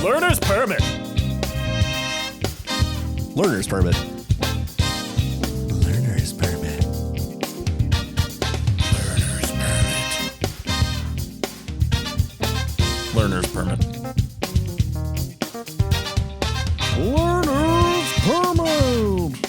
Learner's permit. Learner's permit. Learner's permit. Learner's permit. Learner's permit. Learner's permit.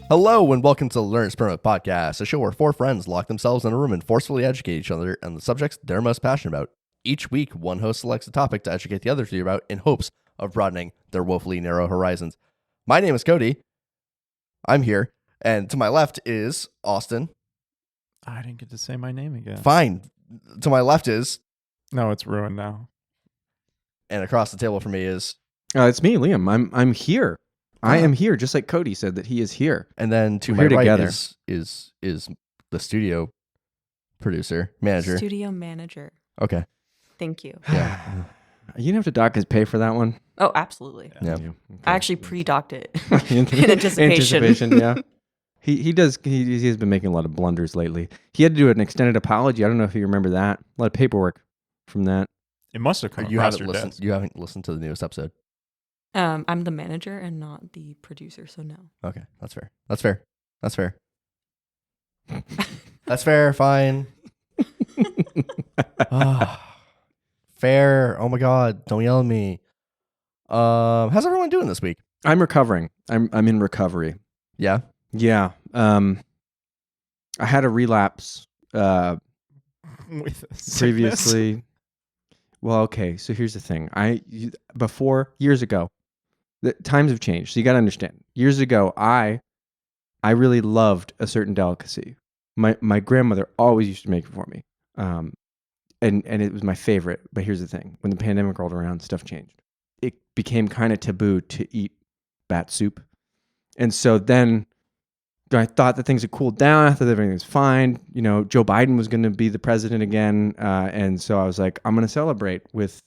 Hello and welcome to the Learner's Permit Podcast, a show where four friends lock themselves in a room and forcefully educate each other on the subjects they're most passionate about. Each week, one host selects a topic to educate the other three about in hopes of broadening their woefully narrow horizons. My name is Kody. I'm here, and to my left is Austin. I didn't get to say my name again. Fine. To my left is... No, it's ruined now. And across the table from me is... It's me, Liam. I'm here. I am here, just like Kody said that he is here. And then to We're my here right together. is the studio manager. Studio manager. Okay. Thank you. Yeah. You didn't have to dock his pay for that one. Oh, absolutely. Yeah. Okay. I actually pre-docked it In in anticipation. yeah. He has been making a lot of blunders lately. He had to do an extended apology. I don't know if you remember that. A lot of paperwork from that. It must have come You across haven't your listened. desk. You haven't listened to the newest episode. I'm the manager and not the producer, so no. Okay, that's fair. That's fair. Fine. Fair. Oh my God! Don't yell at me. How's everyone doing this week? I'm recovering. I'm in recovery. Yeah. Yeah. I had a relapse With sickness. previously. Well, okay. So here's the thing. Years ago, the times have changed. So you got to understand. Years ago, I really loved a certain delicacy. My grandmother always used to make it for me. And it was my favorite. But here's the thing. When the pandemic rolled around, stuff changed. It became kind of taboo to eat bat soup. And so then I thought that things had cooled down. I thought everything was fine. You know, Joe Biden was going to be the president again. And so I was like, I'm going to celebrate with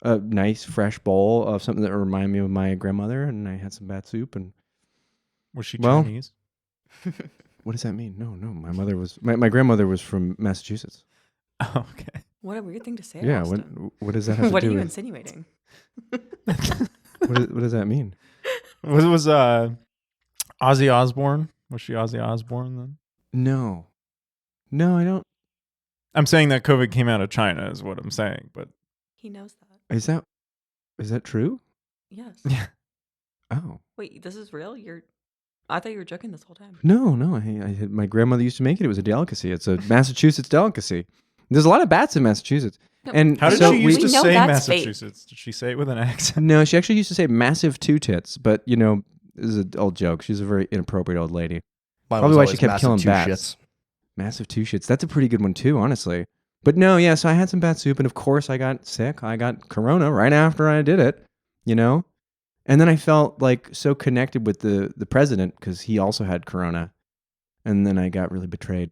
a nice fresh bowl of something that reminded me of my grandmother. And I had some bat soup. And Was she Well- Chinese? what does that mean? No. My grandmother was from Massachusetts. Oh, okay. What a weird thing to say. Yeah. Austin. What does that have What to are do you with insinuating? what does that mean? Was Ozzy Osbourne? Was she Ozzy Osbourne then? No, I don't. I'm saying that COVID came out of China is what I'm saying, but He knows that. Is that true? Yes. yeah. Oh. Wait, this is real? I thought you were joking this whole time. No. My grandmother used to make it. It was a delicacy. It's a Massachusetts delicacy. There's a lot of bats in Massachusetts. No. And How did so she used we to know say that's fake. Massachusetts? Did she say it with an accent? No, she actually used to say massive two tits, but this is an old joke. She's a very inappropriate old lady. Mine Probably was why always she kept massive killing two bats. shits. Massive two shits. That's a pretty good one too, honestly. But no, yeah, so I had some bat soup, and of course I got sick. I got corona right after I did it, And then I felt like so connected with the president because he also had corona. And then I got really betrayed.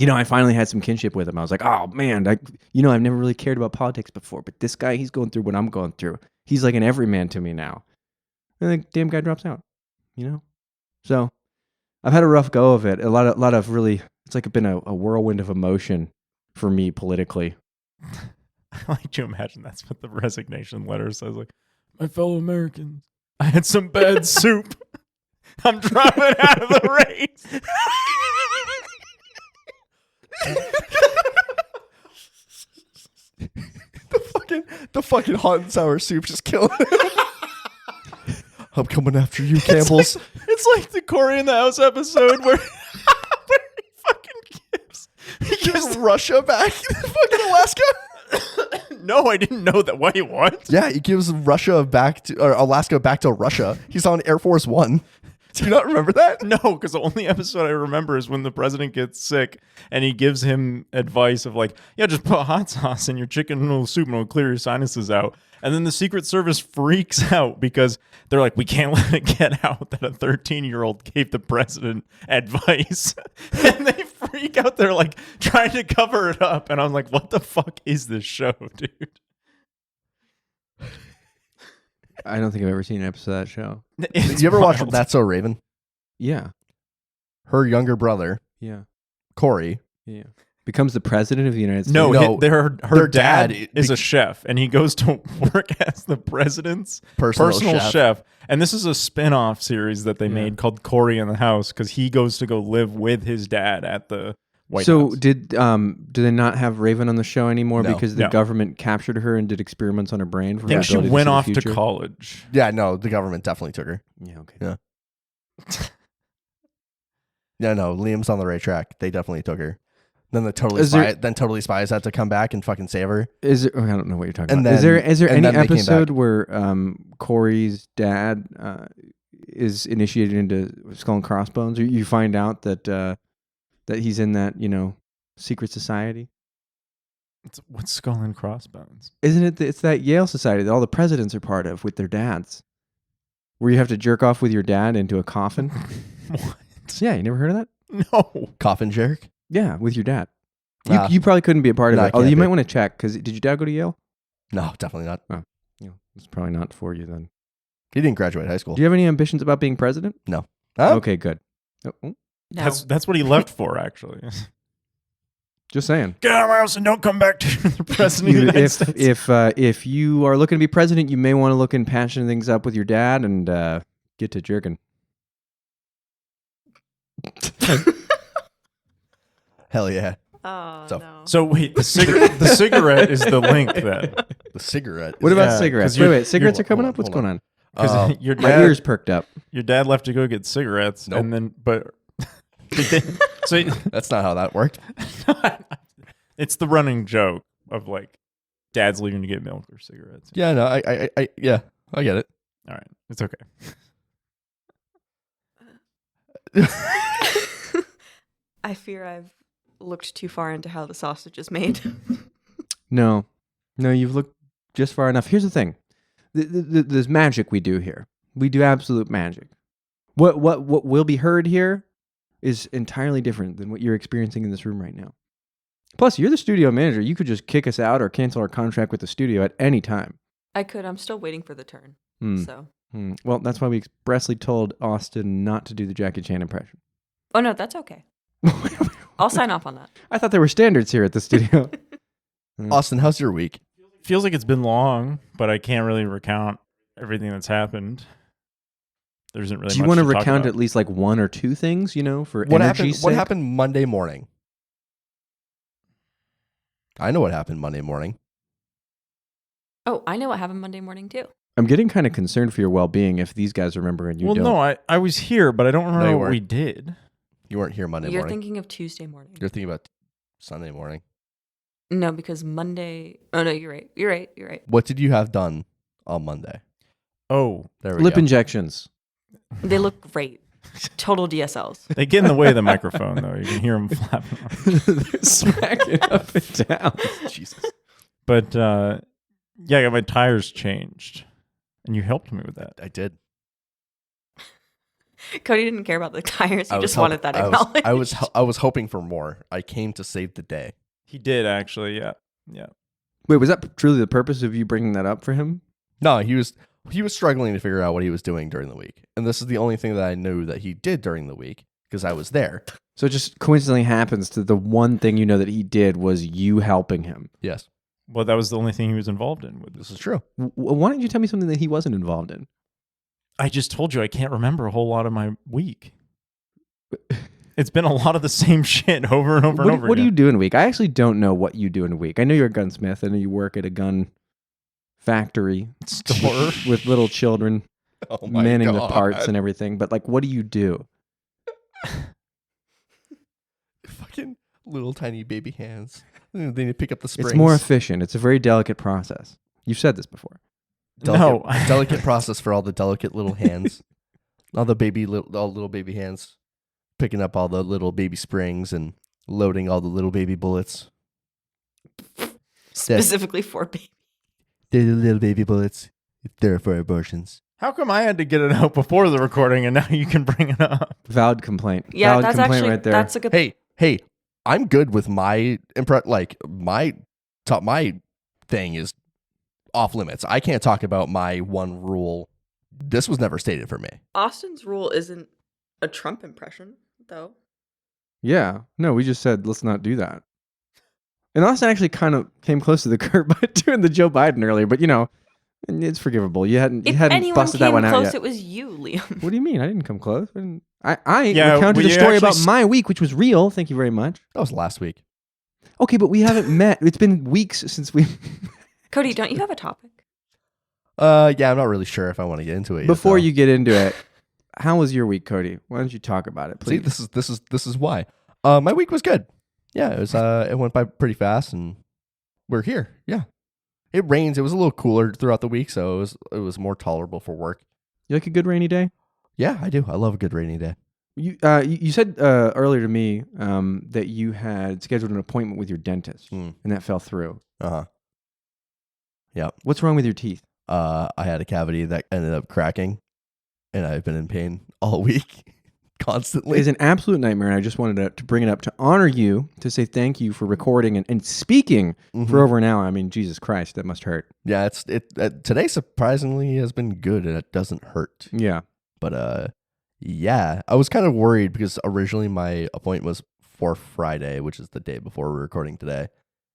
I finally had some kinship with him. I was like, oh man, I've never really cared about politics before, but this guy, he's going through what I'm going through. He's like an everyman to me now. And the damn guy drops out, So I've had a rough go of it. A lot of really, it's like been a whirlwind of emotion for me politically. I like to imagine that's what the resignation letter says. Like, my fellow Americans, I had some bad soup. I'm dropping out of the race. The fucking hot and sour soup just killed it. I'm coming after you, Campbell's. It's like the Corey in the House episode where he fucking He gives Russia back to fucking Alaska. No, I didn't know that. Wait, what? Yeah, he gives Alaska back to Russia. He's on Air Force One. Do you not remember that? No, because the only episode I remember is when the president gets sick and he gives him advice of like, yeah, just put hot sauce in your chicken noodle soup and it'll clear your sinuses out. And then the Secret Service freaks out because they're like, we can't let it get out that a 13-year-old gave the president advice. And they freak out. They're like trying to cover it up. And I'm like, what the fuck is this show, dude? I don't think I've ever seen an episode of that show. Did you ever watch That's So Raven? Yeah. Her younger brother, Yeah. Corey, Yeah. Becomes the president of the United States. No, No, her their dad dad is a chef, and he goes to work as the president's Personal chef. And this is a spin-off series that they Yeah. made called Kody in the House, because he goes to go live with his dad at the White So House. do they not have Raven on the show anymore No. because the No. government captured her and did experiments on her brain? For I think her she ability went see the off to future? college. Yeah, no, the government definitely took her. Yeah, okay. Yeah. Yeah, no, Liam's on the right track. They definitely took her. Then Totally Spies had to come back and fucking save her. Is it? Oh, I don't know what you're talking And about. then- Is there and any then they came episode back. where Corey's dad is initiated into Skull and Crossbones, or you find out that he's in that secret society? What's Skull and Crossbones? Isn't it? It's that Yale society that all the presidents are part of with their dads, where you have to jerk off with your dad into a coffin. What? Yeah, you never heard of that? No. Coffin jerk? Yeah, with your dad. Nah. You probably couldn't be a part of Nah, I it. Although can't you be. might want to check, because did your dad go to Yale? No, definitely not. It's probably not for you then. He didn't graduate high school. Do you have any ambitions about being president? Huh? Okay, good. Oh, No. That's what he left for, actually. just saying. Get out of my house and don't come back to the president of the United States. If you are looking to be president, you may want to look in patching things up with your dad and get to jerking. Hell yeah. Oh, So- no. So wait, the cigarette is the link then. The cigarette. What about Yeah, cigarettes? 'cause you're- Wait, cigarettes you're- are coming hold up? What's on, going on? Because your My dad, ears perked up. your dad left to go get cigarettes, Nope. and then so That's not how that worked. it's the running joke of like dad's leaving to get milk or cigarettes. Yeah, no, I get it. All right, it's okay. I fear I've looked too far into how the sausage is made. No, you've looked just far enough. Here's the thing: there's magic we do here. We do absolute magic. What will be heard here is entirely different than what you're experiencing in this room right now. Plus, you're the studio manager. You could just kick us out or cancel our contract with the studio at any time. I could. I'm still waiting for the turn. Hmm. So. Well, that's why we expressly told Austin not to do the Jackie Chan impression. Oh no, that's okay. I'll sign off on that. I thought there were standards here at the studio. Austin, how's your week? Feels like it's been long, but I can't really recount everything that's happened. There isn't really. Do you much want to talk recount about. at least like one or two things, for What energy happened? What sake? happened Monday morning? I know what happened Monday morning. Oh, I know what happened Monday morning too. I'm getting kind of concerned for your well-being if these guys remember and you Well, don't. no, I was here, but I don't remember you what we weren't. did. You weren't here Monday You're morning. thinking of Tuesday morning. You're thinking about Sunday morning. No, because Monday. Oh no, you're right. You're right. What did you have done on Monday? Oh, There we Lip go. injections. They look great. Total DSLs. they get in the way of the microphone, though. You can hear them flapping. They're smacking up and down. Jesus. But yeah, I got my tires changed, and you helped me with that. I did. Cody didn't care about the tires. He I was just wanted that acknowledged. I was hoping for more. I came to save the day. He did actually, yeah. Wait, was that truly the purpose of you bringing that up for him? No, he was struggling to figure out what he was doing during the week. And this is the only thing that I knew that he did during the week because I was there. So it just coincidentally happens to the one thing you know that he did was you helping him. Yes, Well, that was the only thing he was involved in with this this. is true. Why don't you tell me something that he wasn't involved in? I just told you I can't remember a whole lot of my week. It's been a lot of the same shit over and over and over What do again. you do in a week? I actually don't know what you do in a week. I know you're a gunsmith. I know you work at a gun factory Store. with little children Oh my manning God. the parts and everything. But like, what do you do? Fucking little tiny baby hands. Then you pick up the springs. It's more efficient. It's a very delicate process. You've said this before. No. delicate process for all the delicate little hands. All the little baby hands, picking up all the little baby springs and loading all the little baby bullets. Specifically for baby. They're the little baby bullets. They're for abortions. How come I had to get it out before the recording and now you can bring it up? Valid complaint. Yeah, Valid that's complaint actually right there. that's a good. Hey, I'm good with my my thing is off limits. I can't talk about my one rule. This was never stated for me. Austin's rule isn't a Trump impression, though. Yeah. No, we just said let's not do that. And Austin actually kind of came close to the curb by doing the Joe Biden earlier, but it's forgivable. You hadn't If anyone busted that came one out close, yet. it was you, Liam. What do you mean? I didn't come close. I Yeah, recounted well, a you story actually about my week, which was real. Thank you very much. That was last week. Okay, but we haven't met. It's been weeks since we. Cody, don't you have a topic? Yeah, I'm not really sure if I want to get into it. Before yet, you get into it, how was your week, Cody? Why don't you talk about it, though. See, please? this is why. My week was good. Yeah, it was. It went by pretty fast, and we're here. Yeah, it rains. It was a little cooler throughout the week, so it was more tolerable for work. You like a good rainy day? Yeah, I do. I love a good rainy day. You said earlier to me that you had scheduled an appointment with your dentist, and that fell through. Yep. What's wrong with your teeth? I had a cavity that ended up cracking, and I've been in pain all week, constantly. It's an absolute nightmare, and I just wanted to bring it up to honor you, to say thank you for recording and speaking for over an hour. I mean, Jesus Christ, that must hurt. Yeah, today surprisingly has been good, and it doesn't hurt. Yeah. But yeah, I was kind of worried because originally my appointment was for Friday, which is the day before we're recording today,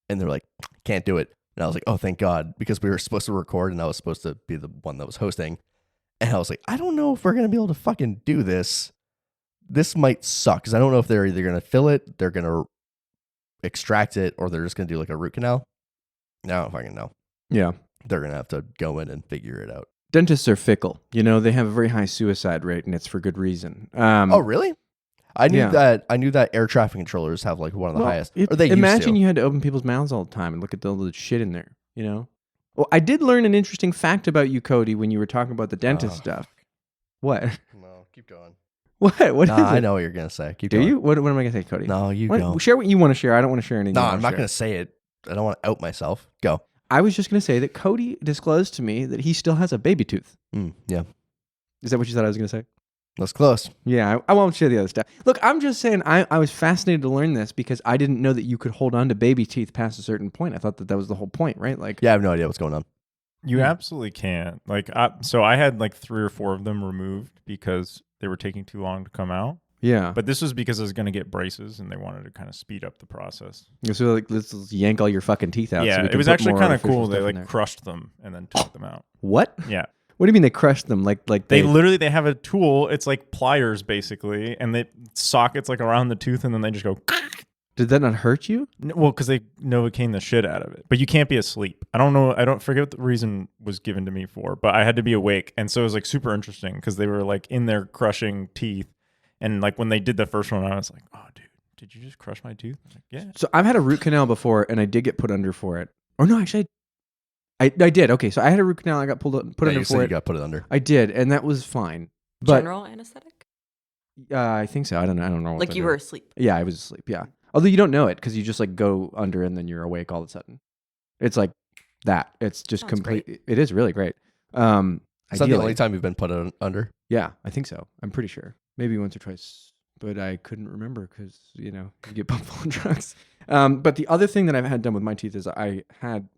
and they're like, can't do it. And I was like, oh, thank God, because we were supposed to record, and I was supposed to be the one that was hosting. And I was like, I don't know if we're going to be able to fucking do this. This might suck, because I don't know if they're either going to fill it, they're going to extract it, or they're just going to do like a root canal. I don't fucking know. Yeah. They're going to have to go in and figure it out. Dentists are fickle. They have a very high suicide rate, and it's for good reason. Oh, really? I knew yeah. I knew that air traffic controllers have like one of the highest. Or they imagine used to. you had to open people's mouths all the time and look at all the shit in there, Well, I did learn an interesting fact about you, Cody, when you were talking about the dentist stuff. What? No, keep going. What? What is it? I know what you're gonna say. Keep Do going. you? What am I going to say, Cody? No, you What- go. Share what you want to share. I don't want to share anything. No, you I'm wanna not share. gonna say it. I don't want to out myself. Go. I was just going to say that Cody disclosed to me that he still has a baby tooth. Yeah, Is that what you thought I was going to say? that's close. Yeah, I won't share the other stuff. Look, I'm just saying I was fascinated to learn this because I didn't know that you could hold on to baby teeth past a certain point. I thought that was the whole point, right? Like, Yeah, I have no idea what's going on. You absolutely can. So I had like 3 or 4 of them removed because they were taking too long to come out. yeah. But this was because I was going to get braces, and they wanted to kind of speed up the process. So like, let's yank all your fucking teeth out. so Yeah, we it can was put actually more kind of artificial cool. stuff They in like there. crushed them and then took them out. What? Yeah. What do you mean they crushed them? Like They have a tool. It's like pliers basically, and they sockets like around the tooth, and then they just go. Did that not hurt you? Well, because they Novocaine the shit out of it. But you can't be asleep. I don't know. I don't forget what the reason was given to me for, but I had to be awake. And so it was like super interesting because they were like in there crushing teeth. And like when they did the first one, I was like, oh, dude, did you just crush my tooth? I'm like, yeah. So I've had a root canal before, and I did get put under for it. Or no, actually, I did. Okay, so I had a root canal. I got put under You said for you it. got put it under. I did, and that was fine. But General anesthetic? I think so. I don't know. What Like they you do. were asleep. Yeah, I was asleep. Yeah. Although you don't know it because you just like go under and then you're awake all of a sudden. It's like that. It's just Sounds complete. It is really great. Is that the Ideally. only time you've been put under? Yeah, I think so. I'm pretty sure. Maybe once or twice, but I couldn't remember because you get pumped full of drugs. But the other thing that I've had done with my teeth is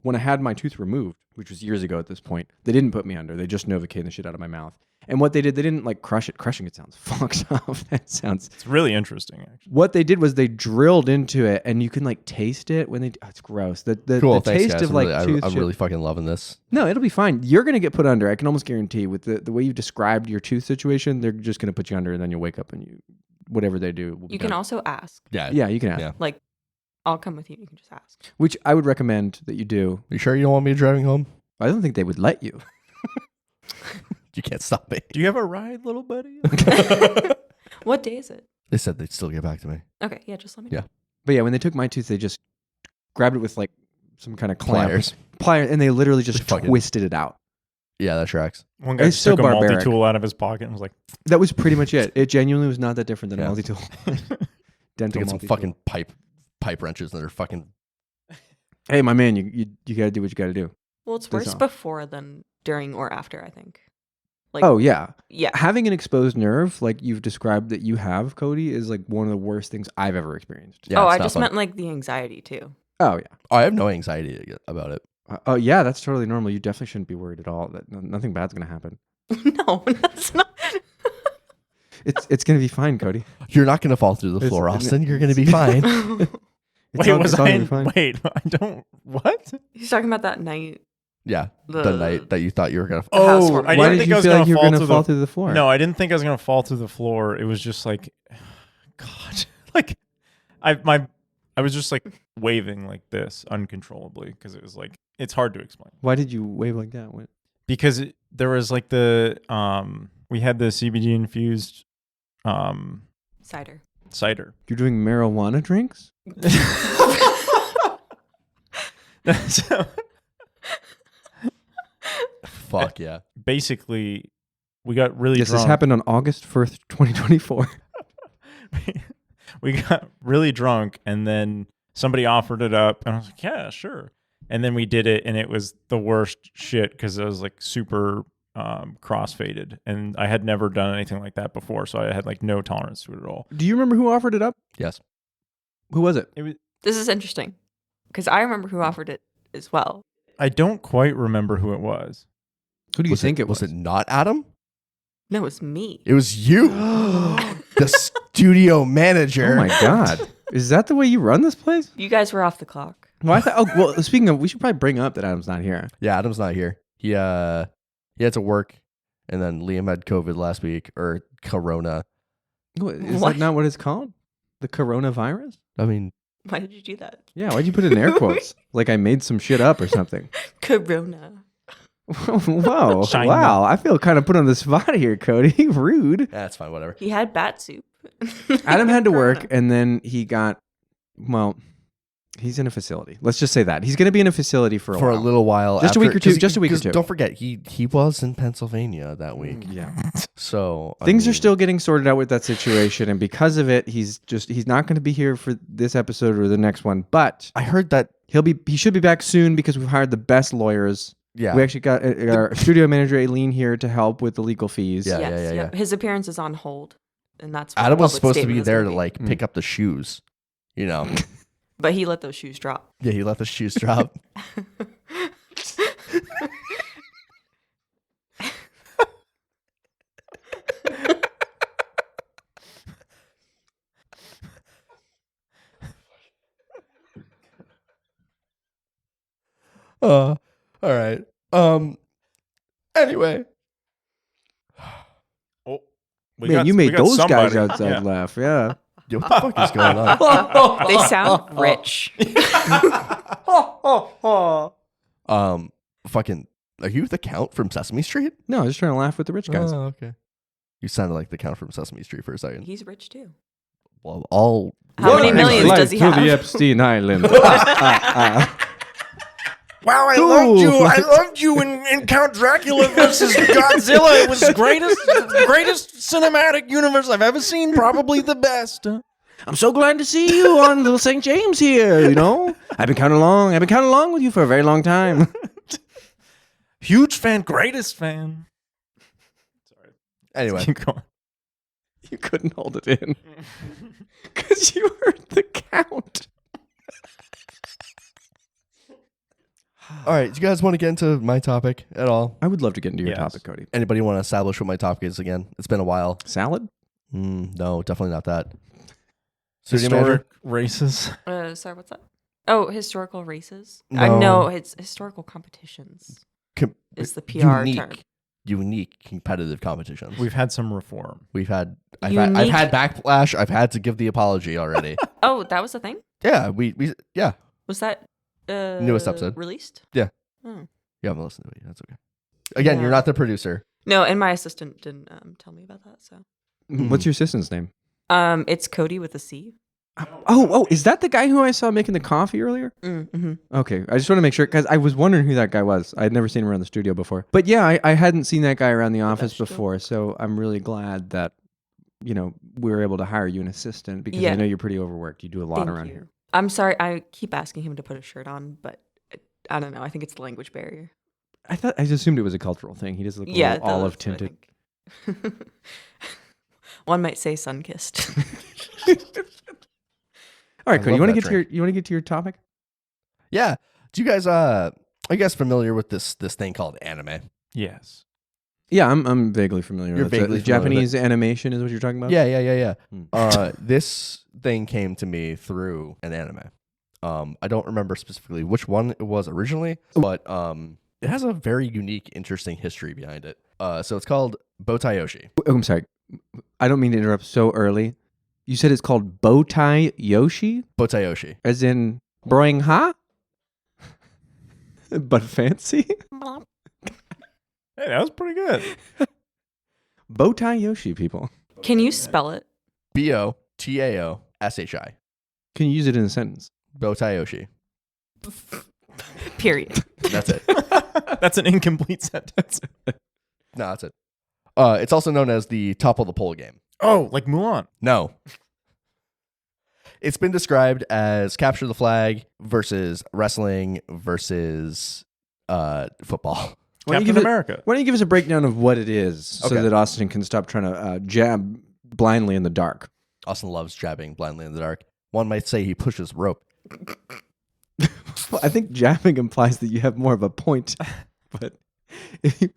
when I had my tooth removed, which was years ago at this point, they didn't put me under. They just Novocaine the shit out of my mouth. And what they did, they didn't like crush it. Crushing it sounds fucked up. That sounds. It's really interesting, actually. What they did was they drilled into it, and you can like taste it when they. Oh, it's gross. The Cool. the Thanks, taste guys. of like tooth. I'm chip- really fucking loving this. No, it'll be fine. You're gonna get put under. I can almost guarantee with the way you described your tooth situation, they're just gonna put you under, and then you'll wake up and whatever they do. Will be You can done. also ask. Yeah. Yeah, you can ask. Yeah. Like, I'll come with you. You can just ask. Which I would recommend that you do. You sure you don't want me driving home? I don't think they would let you. You can't stop me. Do you have a ride, little buddy? What day is it? They said they'd still get back to me. Okay, yeah, just let me know. Yeah. But yeah, when they took my tooth, they just grabbed it with like some kind of Pliers. and they literally just They fucking- twisted it out. Yeah, that tracks. One guy It's just so took a barbaric. multi-tool out of his pocket and was like, That was pretty much it. It genuinely was not that different than Yeah. a multi-tool. To Dental get some multi-tool. fucking pipe wrenches that are fucking. Hey, my man, you got to do what you got to do. Well, it's That's worse all. before than during or after, I think. Like, Oh yeah, yeah. having an exposed nerve like you've described that you have, Cody, is like one of the worst things I've ever experienced. Yeah, oh, it's I not just fun. meant like the anxiety too. Oh yeah. Oh, I have no anxiety about it. Oh yeah, that's totally normal. You definitely shouldn't be worried at all. That nothing bad's gonna happen. No, that's not. It's gonna be fine, Cody. You're not going to fall through the It's- floor, Austin. You're going to be fine. It's Wait, all- was it's all I? gonna be fine. Wait, I don't. What? He's talking about that night. Yeah, the The- night that you thought you were gonna. The house warming. I Why didn't did think you I was feel gonna like you were fall gonna to fall the through the floor? No, I didn't think I was gonna fall through the floor. It was just like, God, like, I was just like waving like this uncontrollably because it was like it's hard to explain. Why did you wave like that? What? Because there was like we had the CBD infused Cider. cider. You're doing marijuana drinks? So Fuck yeah. basically, we got really Yes, drunk. this happened on August 1st, 2024. We got really drunk, and then somebody offered it up, and I was like, yeah, sure. And then we did it, and it was the worst shit because it was like super crossfaded, and I had never done anything like that before, so I had like no tolerance to it at all. Do you remember who offered it up? Yes. Who was it? It was. This is interesting because I remember who offered it as well. I don't quite remember who it was. Who do you think it was? Was it not Adam? No, it was me. It was you, the studio manager. Oh my God. Is that the way you run this place? You guys were off the clock. Well, well, speaking of, we should probably bring up that Adam's not here. Yeah, Adam's not here. He had to work, and then Liam had COVID last week, or Corona. Is What? that not what it's called? The coronavirus? I mean, Why did you do that? Yeah, why'd you put it in air quotes? Like I made some shit up or something. Corona. Whoa. China. Wow. I feel kind of put on the spot here, Cody. Rude. that's fine, whatever. He had bat soup. Adam had to work, Corona. and then he got, well, he's in a facility. Let's just say that. He's going to be in a facility for a while. little while. Just a week or two, just a week or 'cause two. Don't forget, he was in Pennsylvania that week. Yeah. So Things are still getting sorted out with that situation, and because of it, he's not going to be here for this episode or the next one, but I heard that. he should be back soon because we've hired the best lawyers. Yeah. We actually got our studio manager Aileen here to help with the legal fees. Yeah. Yes, His appearance is on hold, and that's what Adam the was public supposed to statement be is there gonna to like pick up the shoes. You know. But he let those shoes drop. Yeah, he let the shoes drop. All right. Anyway. Oh, Man, you made those guys outside laugh. Yeah. Yo, what the fuck is going on? They sound rich. Fucking, are you the Count from Sesame Street? No, I was just trying to laugh with the rich guys. Oh, okay. You sounded like the Count from Sesame Street for a second. He's rich too. Well, all. How many millions does he have? To the Epstein Island. Wow, I Ooh. loved you in Count Dracula versus Godzilla. It was the greatest cinematic universe I've ever seen. Probably the best. I'm so glad to see you on Little St. James here, you know? I've been counting along with you for a very long time. Huge fan, greatest fan. Sorry. Anyway. Keep going. You couldn't hold it in. Because you heard the count. All right. Do you guys want to get into my topic at all? I would love to get into your Yes. topic, Cody. Anybody want to establish what my topic is again? It's been a while. Salad? No, definitely not that. Studio Historic races. Sorry, what's that? Oh, historical races. No. No, it's historical competitions. manager? Is the PR unique, term. unique competitive competitions. We've had some reform. I've had Unique- backlash. I've had to give the apology already. Oh, that was the thing? Yeah, we Was that Newest episode. released? Yeah. Oh. You haven't listened to it. That's okay. Again, Yeah. you're not the producer. No, and my assistant didn't tell me about that. So, What's your assistant's name? it's Kody with a C. Oh, is that the guy who I saw making the coffee earlier? Mm-hmm. Okay, I just want to make sure, because I was wondering who that guy was. I had never seen him around the studio before. But yeah, I hadn't seen that guy around the office vegetable. before, so I'm really glad that, we were able to hire you an assistant, because Yeah. I know you're pretty overworked. You do a lot around here. I'm sorry. I keep asking him to put a shirt on, but I don't know. I think it's the language barrier. I just assumed it was a cultural thing. He does look a Yeah, little olive tinted. One might say sun-kissed. All right, I Cody, you love want to that get to your topic? Yeah. Do you guys are you guys familiar with this thing called anime? Yes. Yeah, I'm vaguely familiar You're with it. vaguely The familiar with Japanese animation is what you're talking about? Yeah. Hmm. This thing came to me through an anime. I don't remember specifically which one it was originally, but it has a very unique, interesting history behind it. So it's called Bo Taoshi. Oh, I'm sorry. I don't mean to interrupt so early. You said it's called Bow Tie Yoshi, Bo Taoshi. as in broing ha? But fancy? Hey, that was pretty good. Bow Tie Yoshi, people. Can you spell it? Botaoshi. Can you use it in a sentence? Bo Taoshi. Period. That's it. That's an incomplete sentence. No, that's it. It's also known as the top of the pole game. Oh, like Mulan. No. It's been described as capture the flag versus wrestling versus football. Why don't you Captain give it- America. Why don't you give us a breakdown of what it is so Okay. that Austin can stop trying to jab blindly in the dark? Austin loves jabbing blindly in the dark. One might say he pushes rope. Well, I think jabbing implies that you have more of a point, but if you,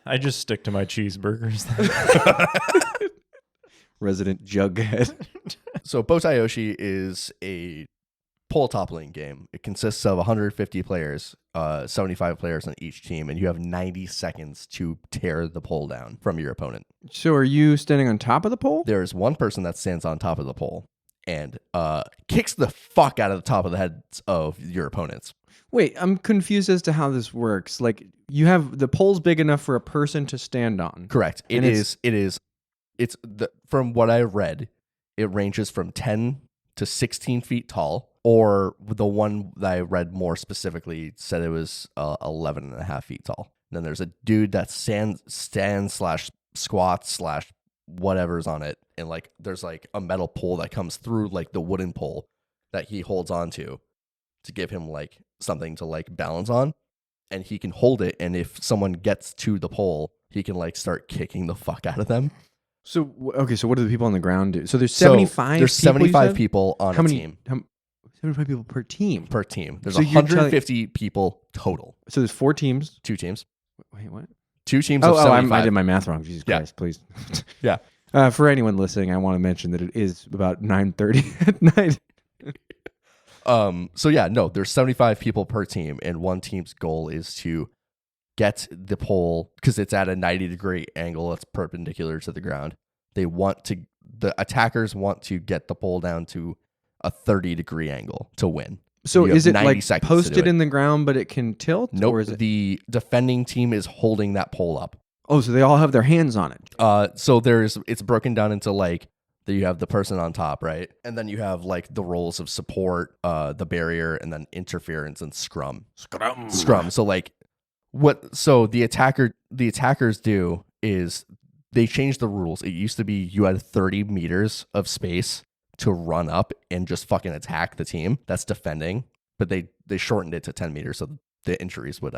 I just stick to my cheeseburgers. resident jughead. So Bo Taoshi is a pole toppling game. It consists of 150 players, 75 players on each team, and you have 90 seconds to tear the pole down from your opponent. So are you standing on top of the pole? There is one person that stands on top of the pole and kicks the fuck out of the top of the heads of your opponents. Wait, I'm confused as to how this works. Like, you have the pole's big enough for a person to stand on. Correct. And It's from what I read, it ranges from 10 to 16 feet tall, or the one that I read more specifically said it was 11 and a half feet tall. Then there's a dude that stands / squats / whatever's on it, and like there's like a metal pole that comes through like the wooden pole that he holds onto to give him like something to like balance on, and he can hold it, and if someone gets to the pole, he can like start kicking the fuck out of them. So, okay, so what do the people on the ground do? So there's So 75 there's people, you 75 said? people on How a many? team 75 people per team. per team. There's So you're 150 people total. So there's 4 teams. 2 teams. Wait, what? 2 teams Oh, of I 75. did my math wrong. Jesus Yeah. Christ, please. Yeah. For anyone listening, I want to mention that it is about 9:30 at night. So yeah, no, there's 75 people per team, and one team's goal is to get the pole because it's at a 90-degree angle that's perpendicular to the ground. The attackers want to get the pole down to a 30-degree angle to win. So You have is it 90 like seconds to do posted it. in the ground, but it can tilt? Nope. Or is it? The defending team is holding that pole up. Oh, so they all have their hands on it. So it's broken down into like you have the person on top, right? And then you have like the roles of support, the barrier, and then interference and scrum. Scrum. So like the attackers do is they changed the rules. It used to be you had 30 meters of space to run up and just fucking attack the team that's defending, but they shortened it to 10 meters so the injuries would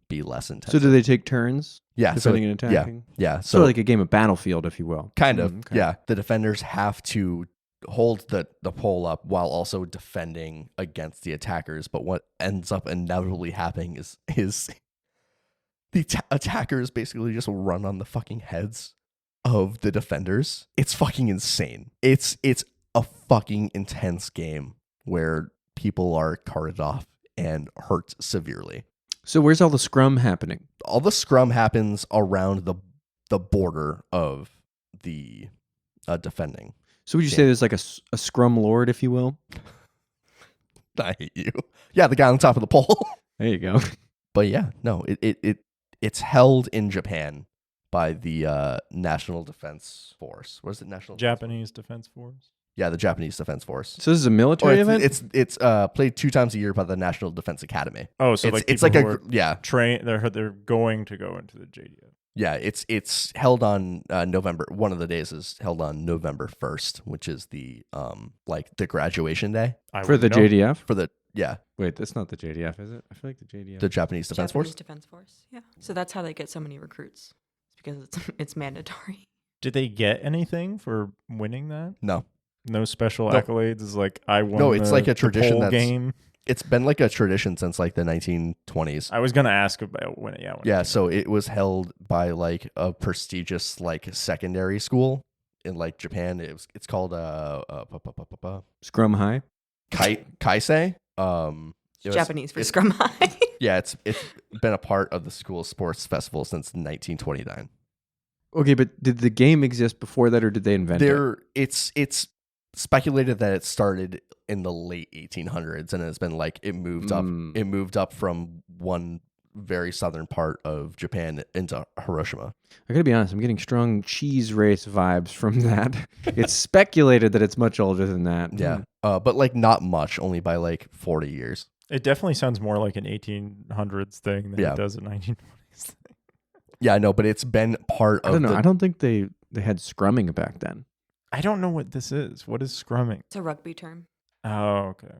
be less intense. So do they take turns? Yeah, defending and yeah, attacking? yeah. So like a game of Battlefield, if you will. Kind of, Okay. yeah. The defenders have to hold the pole up while also defending against the attackers. But what ends up inevitably happening is the attackers basically just run on the fucking heads of the defenders. It's fucking insane. It's a fucking intense game where people are carted off and hurt severely. So where's all the scrum happening? All the scrum happens around the border of the defending. So would you say there's like a scrum lord, if you will? I hate you. Yeah, the guy on top of the pole. There you go. But yeah, no, it's held in Japan by the National Defense Force. What is it? Japanese Defense Force. Yeah, the Japanese Defense Force. So this is a military event? It's played 2 times a year by the National Defense Academy. Oh, so It's like they're going to go into the JDF. Yeah, it's held on November. One of the days is held on November 1st, which is the the graduation day For the JDF? for the Wait, that's not the JDF, is it? I feel like the JDF. the Japanese Defense Force. Defense Force. Yeah. So that's how they get so many recruits. It's because it's mandatory. Did they get anything for winning that? No, No special No. accolades. It's like I won. No, it's like a the tradition pole that's- game. it's been like a tradition since like the 1920s. I was gonna ask about when. Yeah. Yeah, so it was held by like a prestigious like secondary school in like Japan. It's called Scrum High. kaisei. It was- Japanese for it's- Scrum High. Yeah, it's been a part of the school sports festival since 1929. Okay, but did the game exist before that, or did they invent it? It's speculated that it started in the late 1800s, and it's been like it moved up from one very southern part of Japan into Hiroshima. I gotta be honest, I'm getting strong cheese race vibes from that. It's speculated that it's much older than that. Yeah, but like not much, only by like 40 years. It definitely sounds more like an 1800s thing than Yeah. it does a 1920s thing. Yeah, I know, but it's been part I of don't know. the I don't think they had scrumming back then. I don't know what this is. What is scrumming? It's a rugby term. Oh, okay.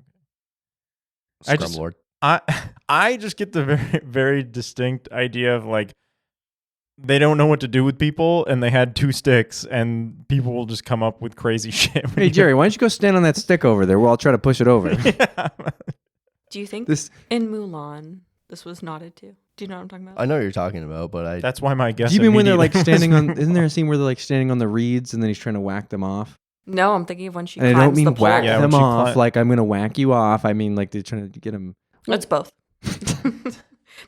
Scrum Lord. I just get the very, very distinct idea of like they don't know what to do with people and they had 2 sticks and people will just come up with crazy shit. Hey Jerry, why don't you go stand on that stick over there while I'll try to push it over? Yeah. Do you think This in Mulan this was nodded to? Do you know what I'm talking about? I know what you're talking about, but That's why my guess. Do you mean when they're like immediately standing was on? Isn't there a scene where they're like standing on the reeds and then he's trying to whack them off? No, I'm thinking of when she And I climbs don't mean the pole. whack Yeah, them when she off cli- like I'm gonna whack you off. I mean like they're trying to get them. It's both.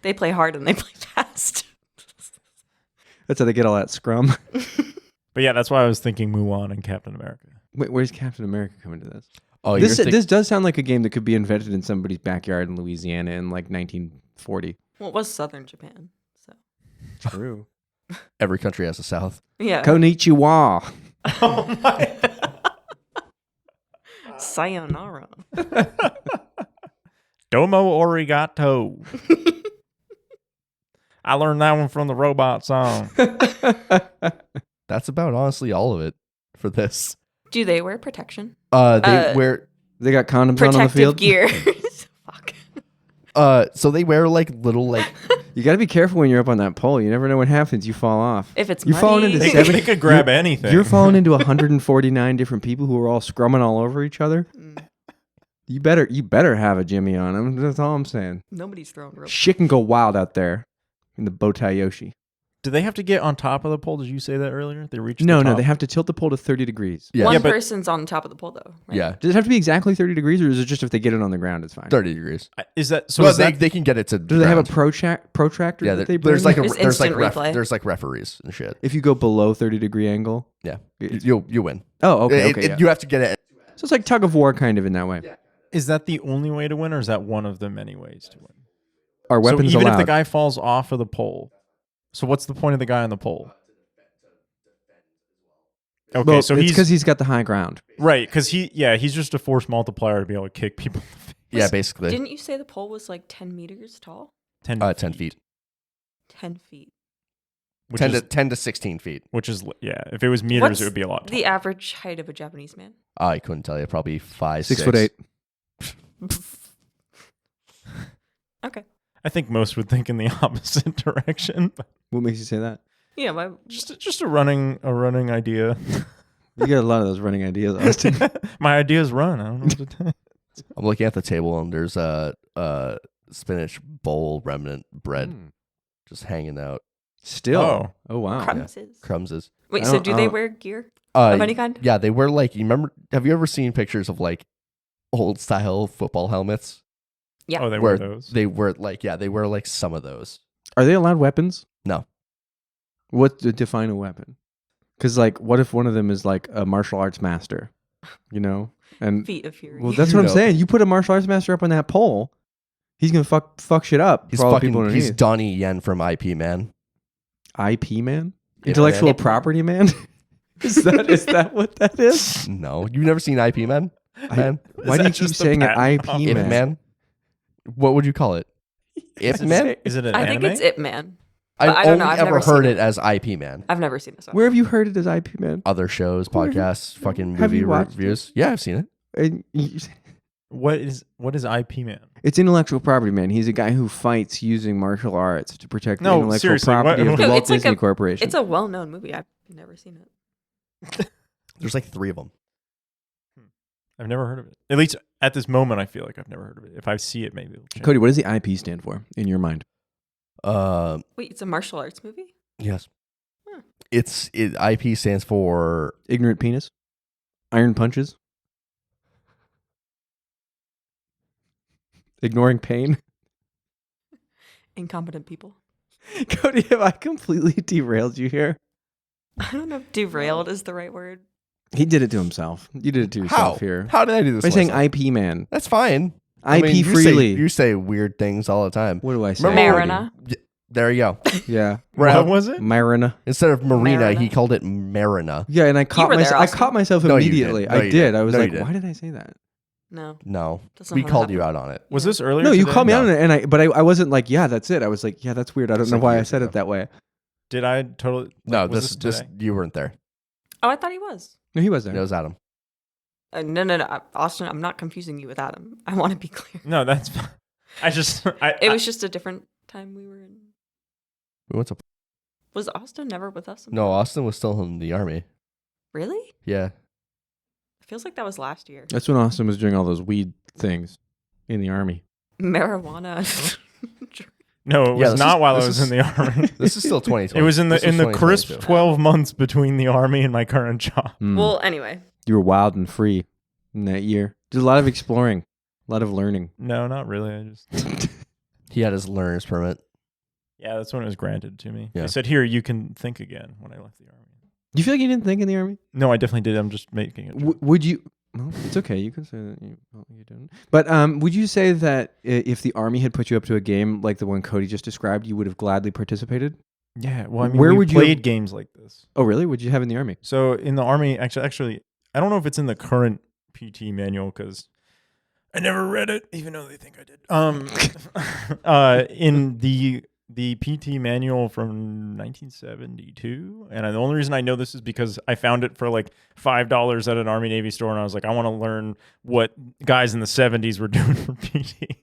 They play hard and they play fast. That's how they get all that scrum. But yeah, that's why I was thinking Mulan and Captain America. Wait, where's Captain America coming to this? oh, This does sound like a game that could be invented in somebody's backyard in Louisiana in like 1940. Well, it was southern Japan, so True. every country has a south. yeah. Konnichiwa. Oh my! Sayonara. Domo arigato. I learned that one from the robot song. That's about honestly all of it for this. Do they wear protection? They wear They got condoms on the Protective field. gear. Fuck. so they wear like little like You got to be careful when you're up on that pole. You never know what happens. You fall off. If it's You're falling muddy. into They, seven- they could grab anything. You're falling into 149 different people who are all scrumming all over each other. Mm, You better have a Jimmy on them. That's all I'm saying. nobody's throwing rope. Shit can go wild out there in the Bo Taoshi. Do they have to get on top of the pole? Did you say that earlier? They reach. No, the no, top? they have to tilt the pole to 30 degrees. yeah, One Yeah, but- person's on top of the pole, though. Right? yeah, Does it have to be exactly 30 degrees, or is it just if they get it on the ground, it's fine? 30 degrees. Is that so? Well, is that, they can get it to. Do they have a ground. protractor Yeah, that they bring? there's like There's instant replay. there's like referees and shit. if you go below 30-degree angle. Yeah, It's- you win. Oh, okay, okay. Yeah. You have to get it. So it's like tug of war kind of in that way. is that the only way to win, or is that one of the many ways to win? Are weapons so even allowed? if the guy falls off of the pole, so what's the point of the guy on the pole? Okay, well, so it's he's because he's got the high ground. right because he's just a force multiplier to be able to kick people. In the face. Yeah, basically. Didn't you say the pole was like 10 meters tall? 10 10 feet. 10 feet. which 10 is, to 10 to 16 feet. which is yeah. If it was meters, What's it would be a lot. The average height of a Japanese man? I couldn't tell you. Probably 5, 6'8". Okay. I think most would think in the opposite direction. But What makes you say that? Yeah, why? just a running idea. You got a lot of those running ideas, Austin. My ideas run. I don't know what to tell you. I'm looking at the table and there's a spinach bowl remnant bread just hanging out. Still. Oh wow. Crumbses. Crumbs. Wait, I so don't- do I they don't- wear gear of any kind? Yeah, they wear like, you remember, have you ever seen pictures of like old style football helmets? Yeah. Oh, they Where wear those. They wear like, yeah, they wear like some of those. Are they allowed weapons? No. What to define a weapon? Because like, what if one of them is like a martial arts master? You know, and Feet of fury. well, that's You what I'm know. saying. You put a martial arts master up on that pole, he's gonna fuck shit up He's for all the fucking, people he's underneath. Donnie Yen from IP Man. IP man, Yeah, intellectual man. property man. is that what that is? No, you've never seen IP Man? Man? Why do that you keep just the saying it patent IP office? Ip man? Man? What would you call it? Ip Man? Is it an I anime? think it's Ip Man. I've I don't only know, I've ever never heard seen it it. as IP Man. I've never seen this one. Where have you heard it as IP man? Other shows, Where- podcasts, fucking Have movie you watched reviews. Yeah, I've seen it. And you- What is IP Man? It's intellectual property man. He's a guy who fights using martial arts to protect the No, intellectual seriously, what- property of the No, Walt it's like Disney a- Corporation. It's a well-known movie. I've never seen it. There's like 3 of them. I've never heard of it. At least at this moment, I feel like I've never heard of it. If I see it, maybe it'll change. Cody, what does the IP stand for in your mind? Wait, it's a martial arts movie? Yes. Huh. IP stands for Ignorant penis. Iron punches. Ignoring pain. Incompetent people. Cody, have I completely derailed you here? I don't know if derailed is the right word. He did it to himself. You did it to yourself here. How did I do this? By to saying myself? IP man. That's fine. IP you freely. You say weird things all the time. What do I say? Remember- Marina. There you go. Yeah. What was it? Marina. Instead of Marina, Marina. he called it Marina. Yeah, and I caught were there, myself. I Austin. caught myself No, you immediately. didn't. No, I you did. didn't. I was No, you like, didn't. why did I say that? No. No, That's not we how that called you happened. out on it. Was this earlier? No, you today? called me No. out on it, but I wasn't like, yeah, that's it. I was like, yeah, that's weird. I don't It's know like why I years said ago. it that way. Did I totally? No, was this today? you weren't there. Oh, I thought he was. No, he was there. It was Adam. No. Austin, I'm not confusing you with Adam. I want to be clear. No, that's fine. I just. It was just a different time we were in. We went to Was Austin never with us? no. Austin was still in the army. Really? Yeah, It feels like that was last year. That's when Austin was doing all those weed things in the army. Marijuana. no, it was Yeah, this not is- while I this was is- in the army. this is still 2020. It was in This the crisp 2022. 12 months between the army and my current job. Mm. Well, anyway. You were wild and free in that year. Did a lot of exploring, a lot of learning. No, not really. I just He had his learner's permit. yeah, that's when it was granted to me. Yeah. They said, "Here, you can think again." When I left the army. Do you feel like you didn't think in the army? No, I definitely did. I'm just making it. Would you? Well, it's okay. You can say that you didn't. But would you say that if the army had put you up to a game like the one Cody just described, you would have gladly participated? Yeah. Well, I mean, Where we would you played have- games like this. Oh, really? Would you have in the army? So in the army, actually, I don't know if it's in the current PT manual because I never read it, even though they think I did. In the PT manual from 1972, and the only reason I know this is because I found it for like $5 at an Army Navy store, and I was like, I want to learn what guys in the 70s were doing for PT.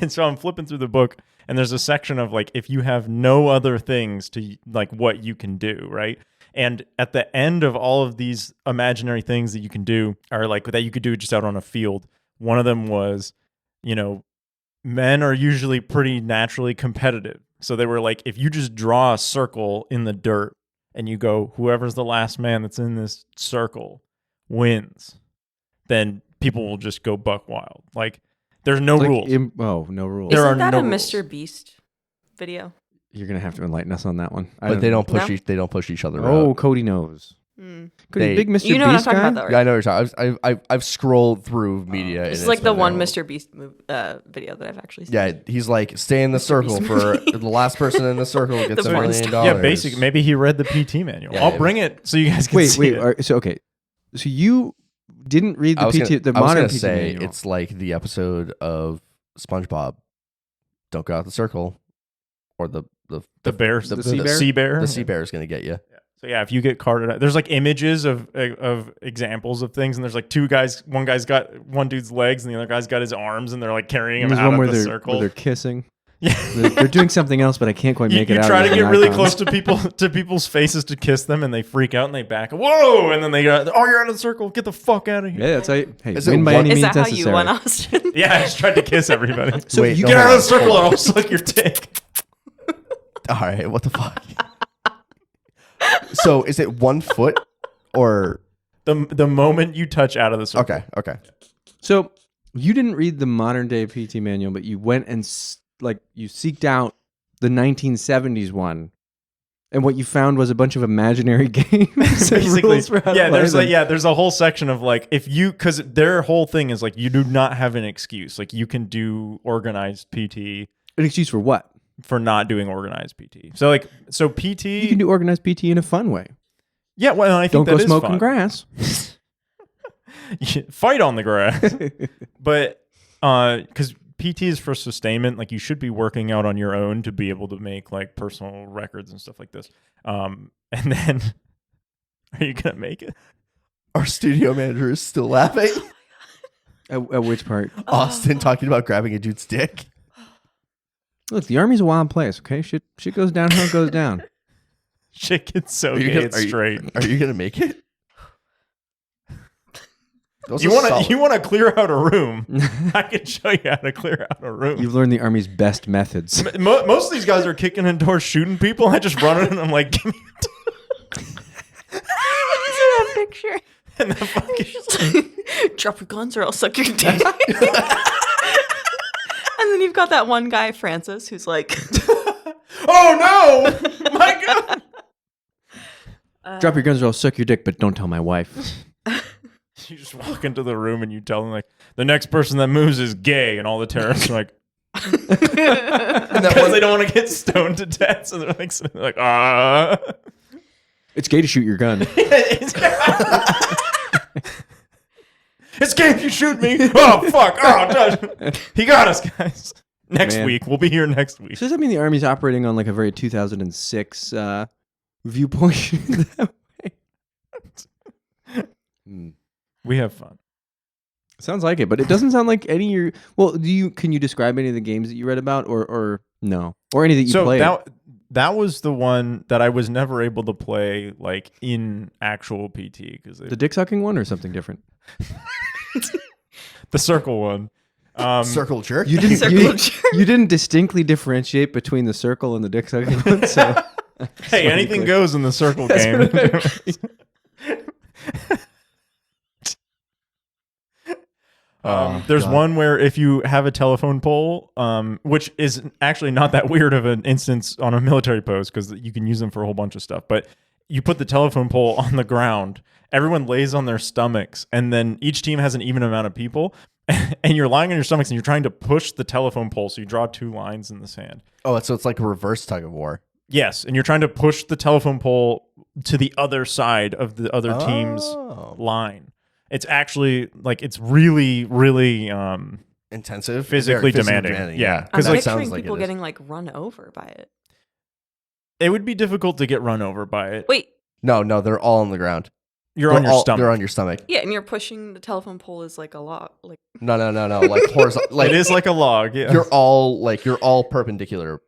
And so I'm flipping through the book, and there's a section of like, if you have no other things to like what you can do, right? And at the end of all of these imaginary things that you can do, or like that you could do just out on a field, one of them was, men are usually pretty naturally competitive. So they were like, if you just draw a circle in the dirt and you go, whoever's the last man that's in this circle wins, then people will just go buck wild. Like, there's no Like rules. no rules. There are Isn't that no a rules. Mr. Beast video? You're gonna have to enlighten us on that one. But they don't push. No? They don't push each other. Oh, out. Cody knows. Hmm. Cody, They- big Mr. You know what I'm Beast talking guy? about, though, right? Yeah, I know what you're talking. I've scrolled through media. and It's like the been one there. Mr. Beast video that I've actually seen. Yeah, he's like, stay in the circle Beast for movie. the last person in the circle gets The $1 porn million. star. Yeah, basically, maybe he read the PT manual. Yeah, I'll yeah. bring it so you guys can Wait, see it. okay. So you didn't read the I was PT, the I was modern gonna PT say manual. it's like the episode of SpongeBob. Don't go out the circle, or the bears, the the sea sea bear. the sea bear is gonna get you. So yeah, if you get carted out, there's like images of examples of things, and there's like two guys. One dude's legs, and the other guy's got his arms, and they're like carrying him There's out one of where the they're circle. where they're kissing. Yeah. They're doing something else, but I can't quite make you it out. try to of get the really icons. close to people's faces to kiss them, and they freak out and they back. Whoa! And then they go, "Oh, you're out of the circle. Get the fuck out of here!" Yeah, that's how you, hey, Is it win by one- any Is means that how you necessary. won, Austin? Yeah, I just tried to kiss everybody. So Wait, you no, Get out hold of the on, circle, hold or on. I'll suck your dick. All right, what the fuck? So is it 1 foot or The moment you touch out of the circle. okay? So you didn't read the modern day PT manual, but you went and you seeked out the 1970s one, and what you found was a bunch of imaginary games. and Basically, rules for how to play them. there's a whole section of like, if you, because their whole thing is like, you do not have an excuse. Like, you can do organized PT An excuse for what? for not doing organized PT. So PT, You can do organized PT in a fun way. yeah. Well, I think Don't that go is smoking fun. grass. Fight on the grass, but because PT is for sustainment, like you should be working out on your own to be able to make like personal records and stuff like this. And then, are you gonna make it? Our studio manager is still laughing. At which part? Austin talking about grabbing a dude's dick. Look, the army's a wild place. Okay, shit goes down how it goes down. Shit gets so Are you gay, gonna- it's are you- straight. Are you gonna make it? Those You are want solid. to clear out a room? I can show you how to clear out a room. You've learned the army's best methods. Most of these guys are kicking in doors, shooting people. I just run in and I'm like, give me picture. And the fucking It's just like, drop your guns or I'll suck your dick. And then you've got that one guy, Francis, who's like, oh no, my God. Drop your guns or I'll suck your dick, but don't tell my wife. You just walk into the room and you tell them like the next person that moves is gay, and all the terrorists are like, because they don't want to get stoned to death, so they're like It's gay to shoot your gun. It's gay if you shoot me. Oh fuck! Oh, he got us, guys. Next Man. week, we'll be here next week. So does that mean the Army's operating on like a very 2006 viewpoint that way? We have fun. Sounds like it, but it doesn't sound like any of your. Well, can you describe any of the games that you read about, or no, or any that you played? That was the one that I was never able to play like in actual PT because The dick sucking one or something different? the circle one. Circle jerk. You didn't. Circle You, jerk. you didn't distinctly differentiate between the circle and the dick sucking one. So Hey, anything goes in the circle That's game. what There's God. one where if you have a telephone pole, which is actually not that weird of an instance on a military post because you can use them for a whole bunch of stuff. But you put the telephone pole on the ground, everyone lays on their stomachs, and then each team has an even amount of people, and you're lying on your stomachs and you're trying to push the telephone pole. So you draw 2 lines in the sand. Oh, so it's like a reverse tug of war. Yes, and you're trying to push the telephone pole to the other side of the other team's line. It's actually like it's really, really Intensive, physically Very demanding. Yeah. I'm Because that like picturing sounds like people it is. getting like run over by it. it would be difficult to get run over by it. Wait, No, they're all on the ground. You're They're on your all- stomach. They're on your stomach. yeah, and you're pushing the telephone pole is like a lot. Like, No. Like horizontal. Like it is like a log. Yeah. you're all perpendicular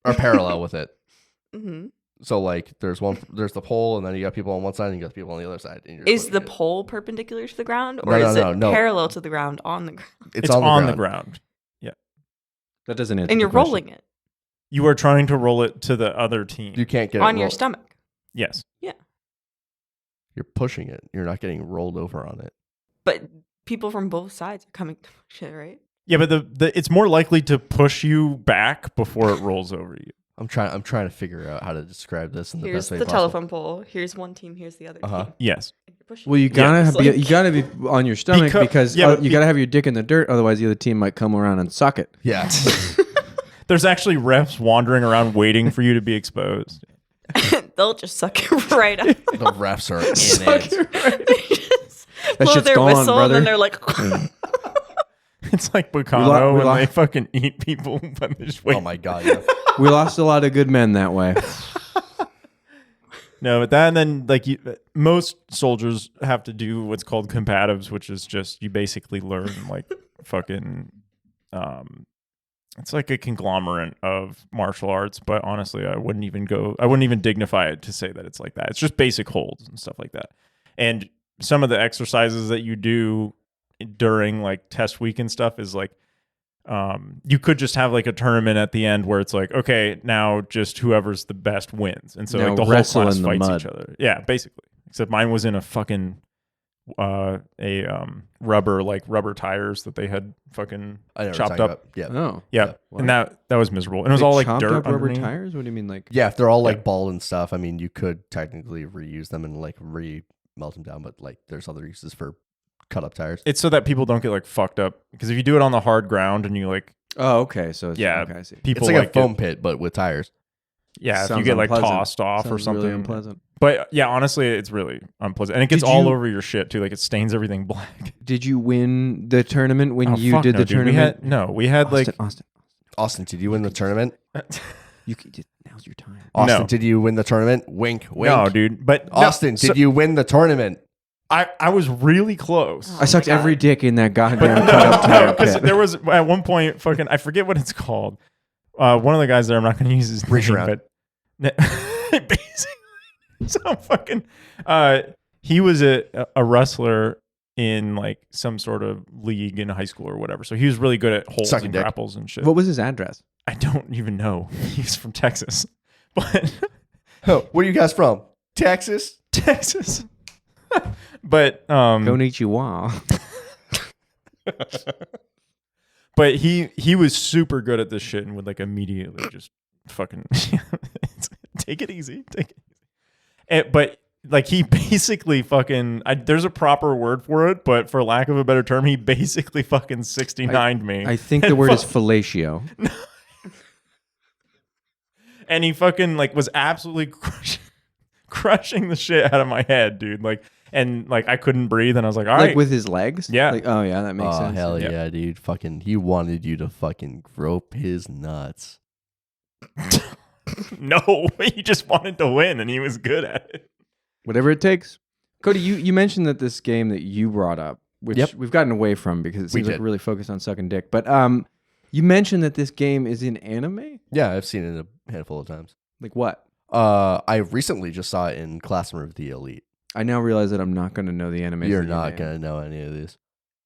or parallel with it. mhm. So like there's the pole, and then you got people on one side, and you got people on the other side. And you're Is pushing the it. pole perpendicular to the ground, No, or no, is no, it no. parallel to the ground on the ground? It's on the ground. that doesn't answer. And the you're question. rolling it You are trying to roll it to the other team. You can't get on it your rolled. stomach. Yes. You're pushing it. You're not getting rolled over on it. But people from both sides are coming to push it, right? Yeah, but it's more likely to push you back before it rolls over you. I'm trying to figure out how to describe this in the Here's best way the possible. telephone pole. Here's one team. Here's the other team. Yes. And you're pushing Well, you it. gotta It's be like- you gotta be on your stomach because but you gotta have your dick in the dirt. Otherwise, the other team might come around and suck it. Yeah. There's actually refs wandering around waiting for you to be exposed. They'll just suck it right out. The refs are in it. They just That blow shit's their gone, whistle, brother. and then they're like, It's like we Bacano when lo- they fucking eat people, but they just wait. Oh my god. Yeah. We lost a lot of good men that way. No, but that, and then like most soldiers have to do what's called combatives, which is just you basically learn like fucking it's like a conglomerate of martial arts, but honestly I wouldn't even dignify it to say that it's like that. It's just basic holds and stuff like that. And some of the exercises that you do during like test week and stuff is like you could just have like a tournament at the end where it's like, okay, now just whoever's the best wins. And so Now like the whole wrestle class in the fights mud. each other. Yeah, basically. Except mine was in a fucking rubber tires that they had fucking I know what you're chopped talking up. about. Yeah. Oh, Yeah. What? And that was miserable. And it was They all like chopped dirt up rubber underneath. tires. What do you mean, like? Yeah, if they're all like Yeah. bald and stuff, I mean, you could technically reuse them and like melt them down, but like there's other uses for cut up tires. It's so that people don't get like fucked up. Because if you do it on the hard ground and you like Oh, okay. So it's, Yeah. okay, I see. people It's like a get- foam pit, but with tires. yeah, if you Sounds get like unpleasant. tossed off or Sounds something. Really unpleasant. But yeah, honestly, it's really unpleasant. And it gets Did all you- over your shit too. Like it stains everything black. Did you win the tournament when Oh, you fuck did no, the dude. tournament? We had like Austin, did you win the tournament? Now's your time. Austin, No. did you win the tournament? Wink, wink. no, dude. But no, Austin, so- did you win the tournament? I was really close. Oh I sucked my God. every dick in that But goddamn cut up no, tire because pit. there was at one point fucking I forget what it's called. One of the guys there, I'm not going to use his Reach name, around. but basically, so fucking. He was a wrestler in like some sort of league in high school or whatever. So he was really good at holds Sucking and dick. grapples and shit. What was his address? I don't even know. He's from Texas, but Oh, where are you guys from? Texas? Texas. But Konnichiwa. but he was super good at this shit and would like immediately just fucking take it easy, take it easy. But like he basically fucking there's a proper word for it, but for lack of a better term, he basically fucking 69'd me. I think the word is fellatio. And he fucking like was absolutely crushing the shit out of my head, dude. Like, and like I couldn't breathe, and I was like, all right, Like with his legs? Yeah. Like, oh, yeah, that makes Oh, sense. hell Yeah. yeah, dude. Fucking, he wanted you to fucking grope his nuts. no, he just wanted to win, and he was good at it. Whatever it takes. Cody, you mentioned that this game that you brought up, which Yep. we've gotten away from because it seems like did. we're really focused on sucking dick. But you mentioned that this game is in anime? Yeah, I've seen it a handful of times. Like what? I recently just saw it in Classroom of the Elite. I now realize that I'm not going to know the anime. You're not going to know any of these.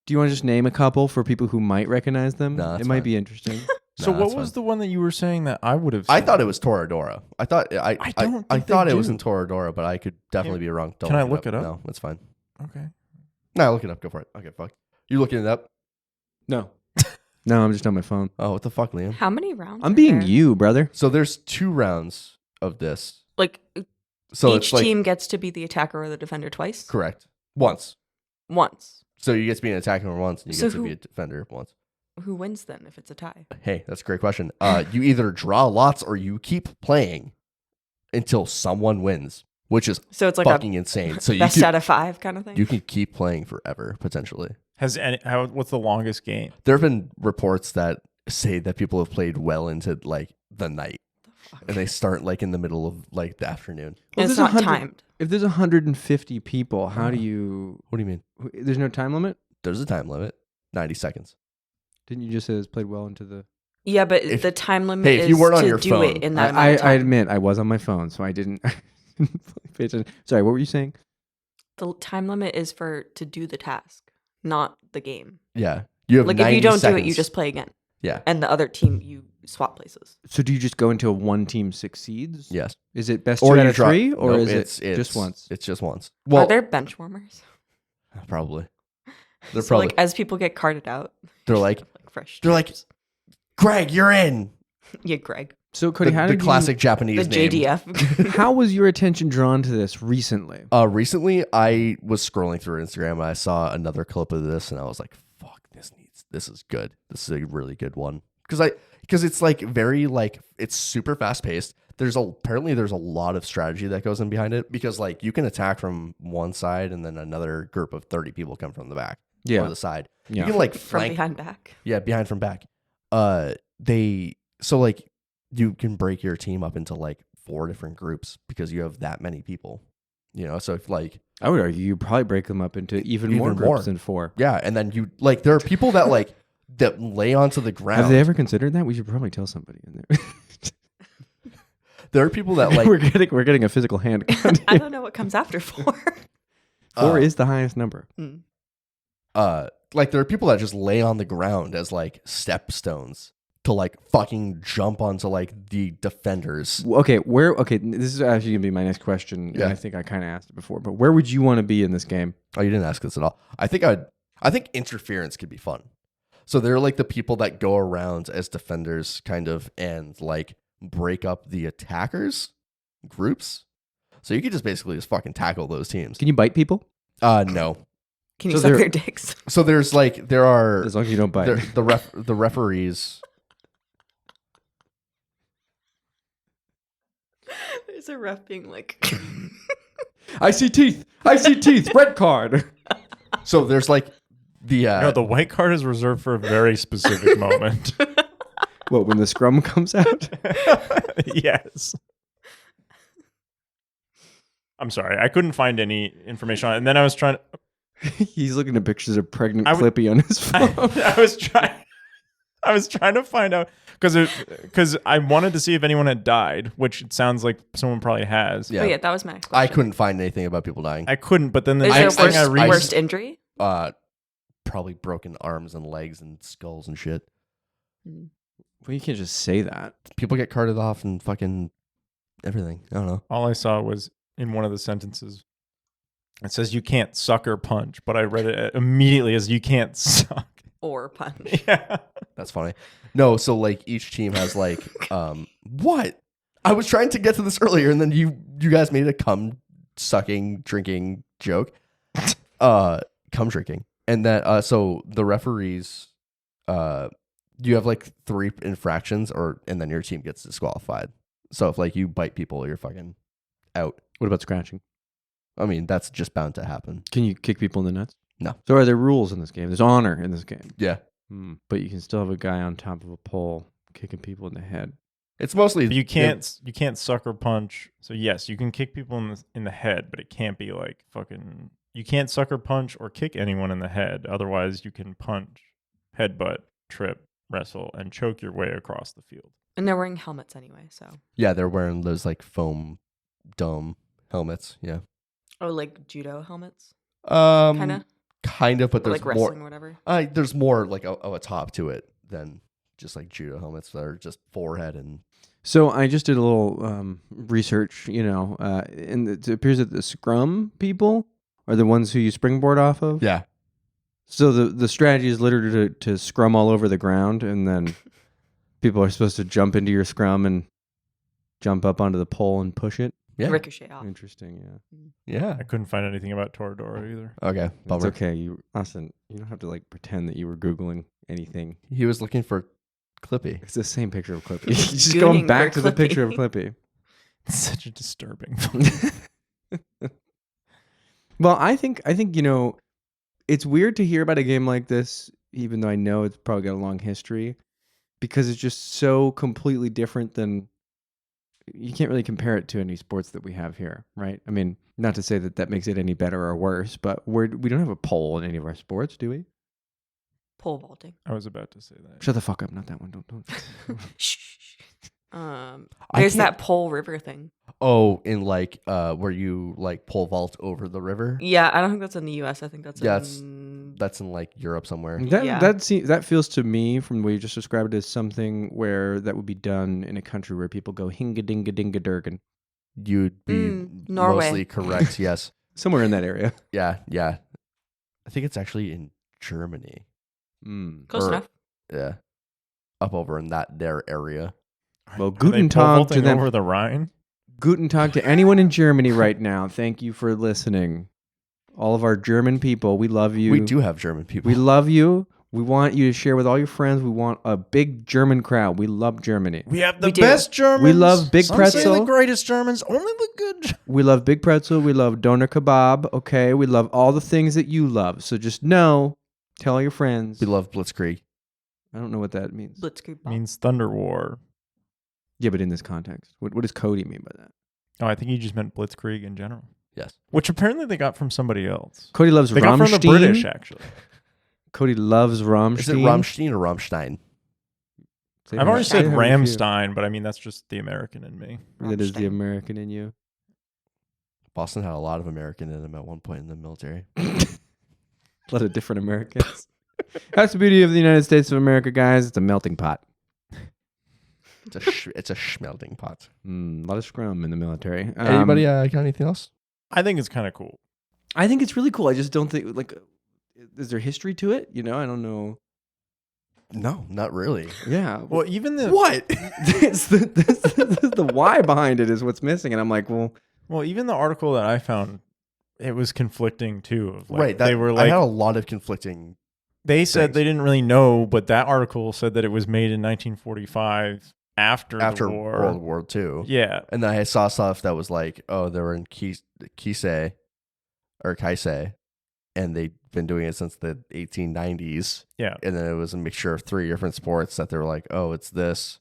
Do you want to just name a couple for people who might recognize them? No, that's it might fine. be interesting. So Nah, what that's was fine. the one that you were saying that I would have? I seen? thought it was Toradora. I thought I don't I think thought they it was do. in Toradora, but I could definitely be wrong. Don't Can I look it up? No, that's fine. Okay. No, look it up. Go for it. Okay, fuck. You looking it up? No. No, I'm just on my phone. Oh, what the fuck, Liam? How many rounds? I'm are being there? you, brother. So there's 2 rounds of this. Like So each it's like team gets to be the attacker or the defender twice. correct once. Once. So you get to be an attacker once, and you So get to be who- a defender once. Who wins then if it's a tie? Hey, that's a great question. You either draw lots or you keep playing until someone wins, which is So it's like fucking insane. So a you best can, out of 5 kind of thing. you can keep playing forever potentially. What's the longest game? There have been reports that say that people have played well into like the night, and they start like in the middle of like the afternoon. And Well, it's there's not 100 timed. If there's 150 people, how do you... What do you mean? There's no time limit? There's a time limit, 90 seconds. Didn't you just say it's played well into the... Yeah, but If- the time limit hey, if is you weren't on to your do phone, it in that amount I of time. admit I was on my phone, so I didn't pay attention. Sorry, what were you saying? The time limit is to do the task, not the game. Yeah, you have Like 90 if you don't seconds. do it, you just play again. Yeah. And the other team, you swap places. So do you just go until one team succeeds? Yes. Is it best Or 2 out you of draw- 3, or Nope, is it's it just once? It's just once. Well, Are there bench warmers? probably. They're So probably. like as people get carted out, They're like, fresh. they're like, troops. Greg, you're in. Yeah, Greg. So Cody, The, how the did classic The Japanese name. JDF. How was your attention drawn to this recently? Recently, I was scrolling through Instagram and I saw another clip of this, and I was like, "Fuck, this is good. This is a really good one." Because it's like very like it's super fast paced. Apparently there's a lot of strategy that goes in behind it because like you can attack from one side and then another group of 30 people come from the back or the side. Yeah. You can like From flank. behind back. Yeah, behind from back. So like you can break your team up into like 4 different groups because you have that many people. You know, so if like I would argue you probably break them up into even more Even groups more. than 4. yeah, and then you like there are people that like that lay onto the ground. Have they ever considered that? We should probably tell somebody in there. There are people that like we're getting a physical hand. I don't know what comes after 4. 4 is the highest number. like there are people that just lay on the ground as like stepstones to like fucking jump onto like the defenders. Okay, this is actually gonna be my next question. Yeah. And I think I kind of asked it before, but where would you want to be in this game? Oh, you didn't ask this at all. I think interference could be fun. So they're like the people that go around as defenders kind of and like break up the attackers groups. So you could just basically just fucking tackle those teams. Can you bite people? No. Can you So suck they're- their dicks? So there are As long as you don't bite. the referees. There's a ref being like, I see teeth. I see teeth. Red card. So there's like the No, the white card is reserved for a very specific moment. What, when the scrum comes out? Yes. I'm sorry, I couldn't find any information on it. And then I was trying He's looking at pictures of pregnant I would- Clippy on his phone. I was trying to find out because I wanted to see if anyone had died, which it sounds like someone probably has. yeah. oh yeah, that was my next I question. couldn't find anything about people dying. I couldn't, but then the Is next there thing I read, worst injury? Probably broken arms and legs and skulls and shit. Well, you can't just say that. People get carted off and fucking everything. I don't know. all I saw was in one of the sentences, It says you can't suck or punch, but I read it immediately as you can't suck. Or punch. Yeah. That's funny. No, so like each team has like what? I was trying to get to this earlier, and then you guys made a cum sucking drinking joke. Cum drinking, and that so the referees, you have like 3 infractions, and then your team gets disqualified. So if like you bite people, you're fucking out. What about scratching? I mean, that's just bound to happen. Can you kick people in the nuts? No. So are there rules in this game? There's honor in this game. Yeah, But you can still have a guy on top of a pole kicking people in the head. it's mostly You can't suck or punch. So yes, you can kick people in the head, but it can't be like fucking. You can't suck or punch or kick anyone in the head. Otherwise, you can punch, headbutt, trip, wrestle, and choke your way across the field. And they're wearing helmets anyway, so. Yeah, they're wearing those like foam dome helmets. Yeah. Oh, like judo helmets? Kind Kinda? of, but Or there's like wrestling more. or whatever? There's more like of a top to it than just like judo helmets that are just forehead and. So I just did a little research, and it appears that the scrum people are the ones who you springboard off of. Yeah. So the strategy is literally to scrum all over the ground, and then people are supposed to jump into your scrum and jump up onto the pole and push it. Yeah. Ricochet off. Interesting, yeah. Yeah. I couldn't find anything about Toradora either. Okay. It's Bummer. okay. Austin, you don't have to like pretend that you were Googling anything. He was looking for Clippy. It's the same picture of Clippy. He's just Gooning going back for to the Clippy. picture of Clippy. It's such a disturbing. Well, I think it's weird to hear about a game like this, even though I know it's probably got a long history, because it's just so completely different than. You can't really compare it to any sports that we have here, right? I mean, not to say that makes it any better or worse, but we don't have a pole in any of our sports, do we? Pole vaulting. I was about to say that. Shut the fuck up! Not that one. Don't. Shh. I There's can't- that pole river thing. Oh, in like where you like pole vault over the river. Yeah, I don't think that's in the U.S. I think that's Yeah, in... That's in like Europe somewhere. Yeah. That feels to me, from the way you just described it, as something where that would be done in a country where people go hinga dinga dinga durgan. You'd be Norway. mostly correct. Yes. Somewhere in that area. Yeah. Yeah. I think it's actually in Germany. Close Or- enough. Yeah. Up over in their area. Well, Are they Guten pole Tag to vaulting them. over the Rhine. Guten Tag to anyone in Germany right now. Thank you for listening. All of our German people, we love you. We do have German people. We love you. We want you to share with all your friends. We want a big German crowd. We love Germany. We have the We do. best Germans. We love Big Some Pretzel. say the greatest Germans. Only the good. We love Big Pretzel. We love Doner Kebab. Okay. We love all the things that you love. So just know, tell all your friends. We love Blitzkrieg. I don't know what that means. Blitzkrieg bomb. Means Thunder War. Yeah, but in this context, what does Kody mean by that? Oh, I think he just meant Blitzkrieg in general. Yes. Which apparently they got from somebody else. Cody loves They Rammstein. got from the British, actually. Cody loves Rammstein. Is it Rammstein or Rammstein? I've already said Rammstein. Ramstein, but I mean, that's just the American in me. That is the Rammstein. American in you. Boston had a lot of American in them at one point in the military. A lot of different Americans. That's the beauty of the United States of America, guys. It's a melting pot. It's a schmelting pot. A lot of scrum in the military. Anybody got anything else? I think it's kind of cool. I think it's really cool. I just don't think, like, is there history to it? I don't know. No, not really. Yeah. Well, even the What? it's the why behind it is what's missing. And I'm like, well, even the article that I found, it was conflicting too. Of like, Right. they were I like had a lot of conflicting. they said things. they didn't really know, but that article said that it was made in 1945 after the war. World War II. Yeah. And then I saw stuff that was like, oh, they were in Kaisei, and they'd been doing it since the 1890s. Yeah. And then it was a mixture of 3 different sports that they were like, oh, it's this,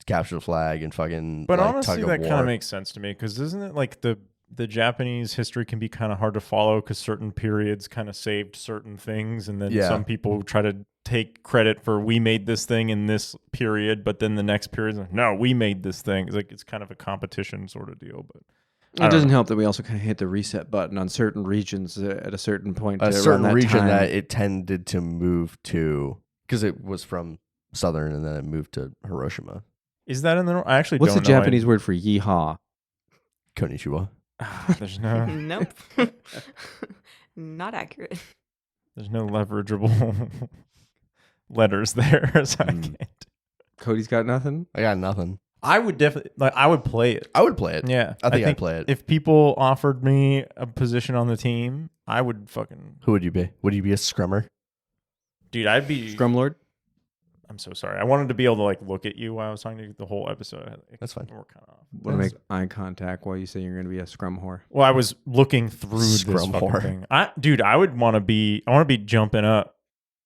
capture the flag, and fucking. But like, honestly, tug of that kind war. of makes sense to me because isn't it like the Japanese history can be kind of hard to follow because certain periods kind of saved certain things, and then Yeah. some people try to take credit for we made this thing in this period, but then the next period, is like, no, we made this thing. It's like it's kind of a competition sort of deal. But it doesn't help that we also kind of hit the reset button on certain regions at a certain point. A around certain that region time. that it tended to move to, because it was from southern and then it moved to Hiroshima. is that in the? I actually What's the don't know. Japanese word for yeehaw? Konnichiwa. There's no Nope. Not accurate. there's no leverageable letters there, so I can't. Cody's got nothing. I got nothing. I would definitely I would play it. I would play it. Yeah, I think I'd play it. If people offered me a position on the team, I would fucking. Who would you be? Would you be a scrummer? Dude, I'd be. Scrumlord. I'm so sorry. I wanted to be able to like look at you while I was talking to you the whole episode. That's fine. We're kind of off. Want to make eye contact while you say you're going to be a scrum whore. Well, I was looking through Scrum this fucking whore. thing. I would want to be. I want to be jumping up.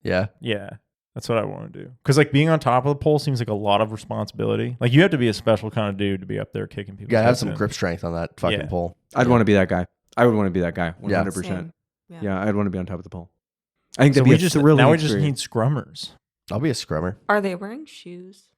Yeah. Yeah, that's what I want to do. Because like being on top of the pole seems like a lot of responsibility. Like you have to be a special kind of dude to be up there kicking people. You gotta have some grip strength on that fucking Yeah. pole. I'd want to be that guy. I would want to be that guy. 100%. Same. Yeah, I'd want to be on top of the pole. I think So that'd be we a just thrilling now we just experience. need scrummers. I'll be a scrummer. Are they wearing shoes?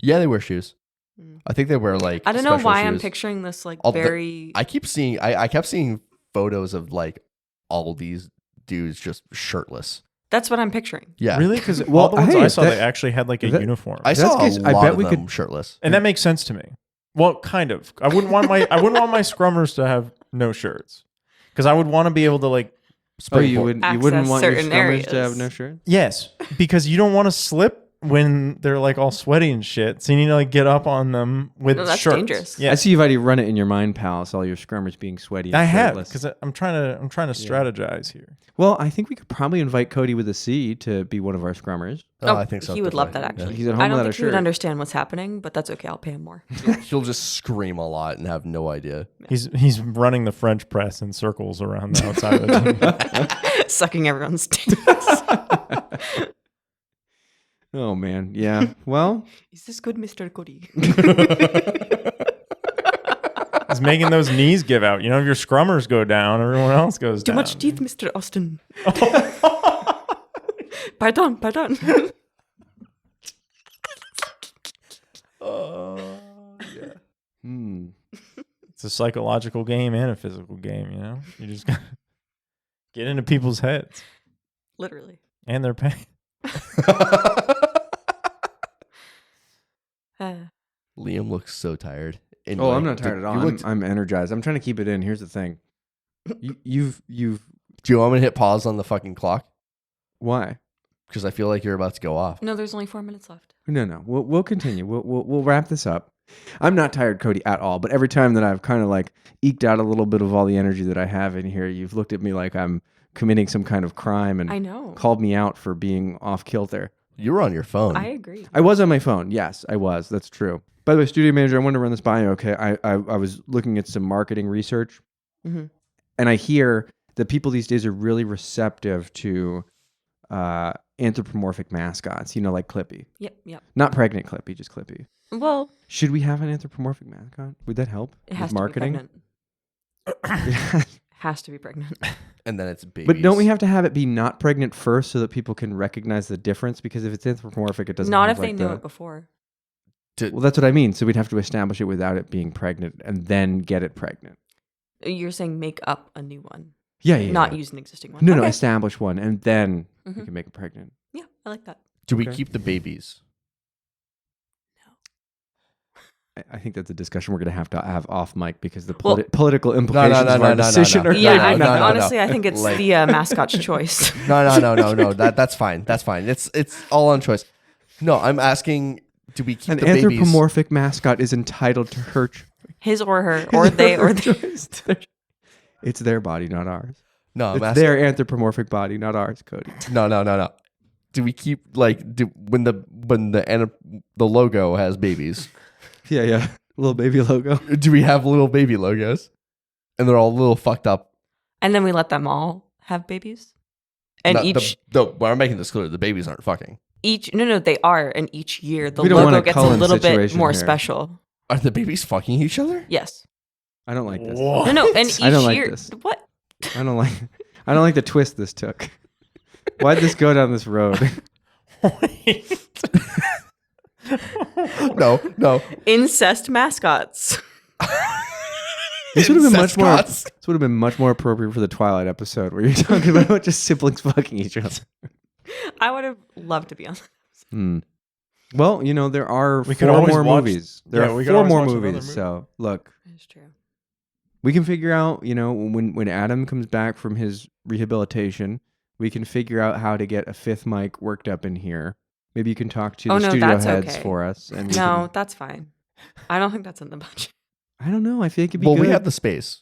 Yeah, they wear shoes. Mm. I think they wear like. I don't know special why I'm shoes. picturing this like All the- very. I keep seeing. I kept seeing photos of like all these dudes just shirtless. That's what I'm picturing. Yeah. Really? Because Well, all the ones hey, I saw, that- they actually had like a that- uniform, I If that's saw the case, a I lot bet of we them could- shirtless. and that makes sense to me. Well, kind of. I wouldn't want my scrummers to have no shirts because I would want to be able to like. Oh, you springboard. wouldn't Access want your certain scrummers to areas. have no shirt? Yes, because you don't want to slip when they're like all sweaty and shit. So you need to like get up on them with No, that's shirts. dangerous. Yeah, I see you've already run it in your mind palace, all your scrummers being sweaty and I have shirtless. because I'm trying to strategize here. Well, I think we could probably invite Kody with a C to be one of our scrummers. Oh, I think so. He would love that definitely. actually. He's at home I don't without think a he would shirt. understand what's happening, but that's okay. I'll pay him more. Yeah. He'll just scream a lot and have no idea. He's running the French press in circles around the outside of the team. Sucking everyone's tits. Oh, man. Yeah. Well, Is this good, Mr. Kody? He's making those knees give out. You know, if your scrummers go down, everyone else goes Too down. much teeth, Mr. Austin. Pardon. hmm. It's a psychological game and a physical game. You know, you just gotta get into people's heads Literally. and their pain. Liam looks so tired. And Oh, like, I'm not tired at all. you looked- I'm energized. I'm trying to keep it in. Here's the thing. You've Do you want me to hit pause on the fucking clock? why? Because I feel like you're about to go off. No, there's only 4 minutes left. No. We'll continue. We'll wrap this up. I'm not tired, Kody, at all. But every time that I've kind of like eked out a little bit of all the energy that I have in here, you've looked at me like I'm committing some kind of crime I and know. called me out for being off kilter. You were on your phone. I agree. I was on my phone. Yes, I was. That's true. By the way, studio manager, I wanted to run this by you. Okay, I was looking at some marketing research, Mhm. and I hear that people these days are really receptive to anthropomorphic mascots. You know, like Clippy, Yep. not pregnant Clippy, just Clippy. Well, Should we have an anthropomorphic mascot? Would that help it has with marketing? to be pregnant. Has to be pregnant. and then it's babies. But don't we have to have it be not pregnant first so that people can recognize the difference? Because if it's anthropomorphic, it doesn't. Not have if they like knew the- it before. Well, that's what I mean. So we'd have to establish it without it being pregnant and then get it pregnant. You're saying make up a new one, Yeah. not yeah. use an existing one. No, Okay. establish one and then we Mhm. can make it pregnant. Yeah, I like that. Do we Okay. keep the babies? I think that's a discussion we're going to have off mic because the Well- political implications of our decision are Yeah, no, no, no, honestly, I think it's Like- the mascot's choice. No. That's fine. That's fine. It's all on choice. No, I'm asking. Do we keep An the babies? anthropomorphic mascot is entitled to her His or her, or they, or they. It's their body, not ours. No, I'm It's asking. their anthropomorphic body, not ours, Kody. No. Do we keep when the logo has babies? Yeah. Little baby logo. Do we have little baby logos? And they're all a little fucked up. And then we let them all have babies. And No, each, I'm making this clear. The babies aren't fucking. no, they are. And each year the We don't want logo a gets a Cullen little bit situation more here. special. Are the babies fucking each other? Yes. I don't like this. What? No, and each I don't like year. this. What? I don't like the twist this took. Why'd this go down this road? Wait. No. Incest mascots. This would have been much more. Mascots. This would have been much more appropriate for the Twilight episode where you're talking about just siblings fucking each other. I would have loved to be on. Hmm. Well, there are We could 4 always more watch- movies. yeah, There we are could 4 always more watch another movies. movie. So look, That's true. We can figure out, when Adam comes back from his rehabilitation, we can figure out how to get a fifth mic worked up in here. Maybe you can talk to the studio that's heads okay. for us. And we No, can- that's fine. I don't think that's in the budget. I don't know. I feel like it'd be Well, good. we have the space.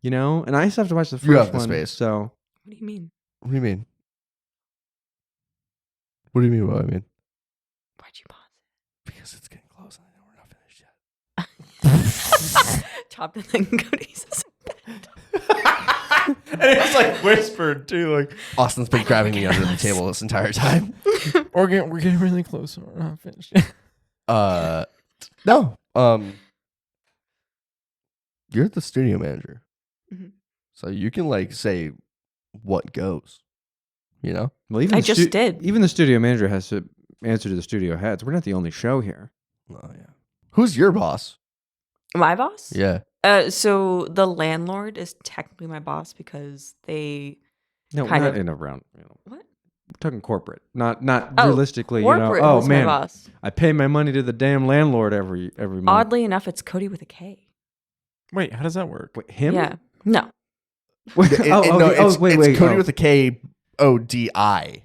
And I still have to watch the first You have the one. space. So What do you mean? What do you mean? What do you mean? What do I mean? Why'd you pause Because it's getting close and I know we're not finished yet. it? Chopped and then Cody's. And it was like whispered too, like Austin's been grabbing me under the table this entire time. we're getting really close. And we're not finished. No. You're the studio manager, Mhm. so you can like say what goes. You know. well, even I the just did. Even the studio manager has to answer to the studio heads. We're not the only show here. Oh yeah. Who's your boss? My boss? Yeah. So the landlord is technically my boss because they No, Kind not of. in a round. what? We're talking corporate, not Oh, realistically. Corporate Oh is man, my boss. I pay my money to the damn landlord every month. Oddly enough, it's Kody with a K. Wait, how does that work? Wait, him? Yeah. No. Wait, No, it's Kody oh. with a Kodi.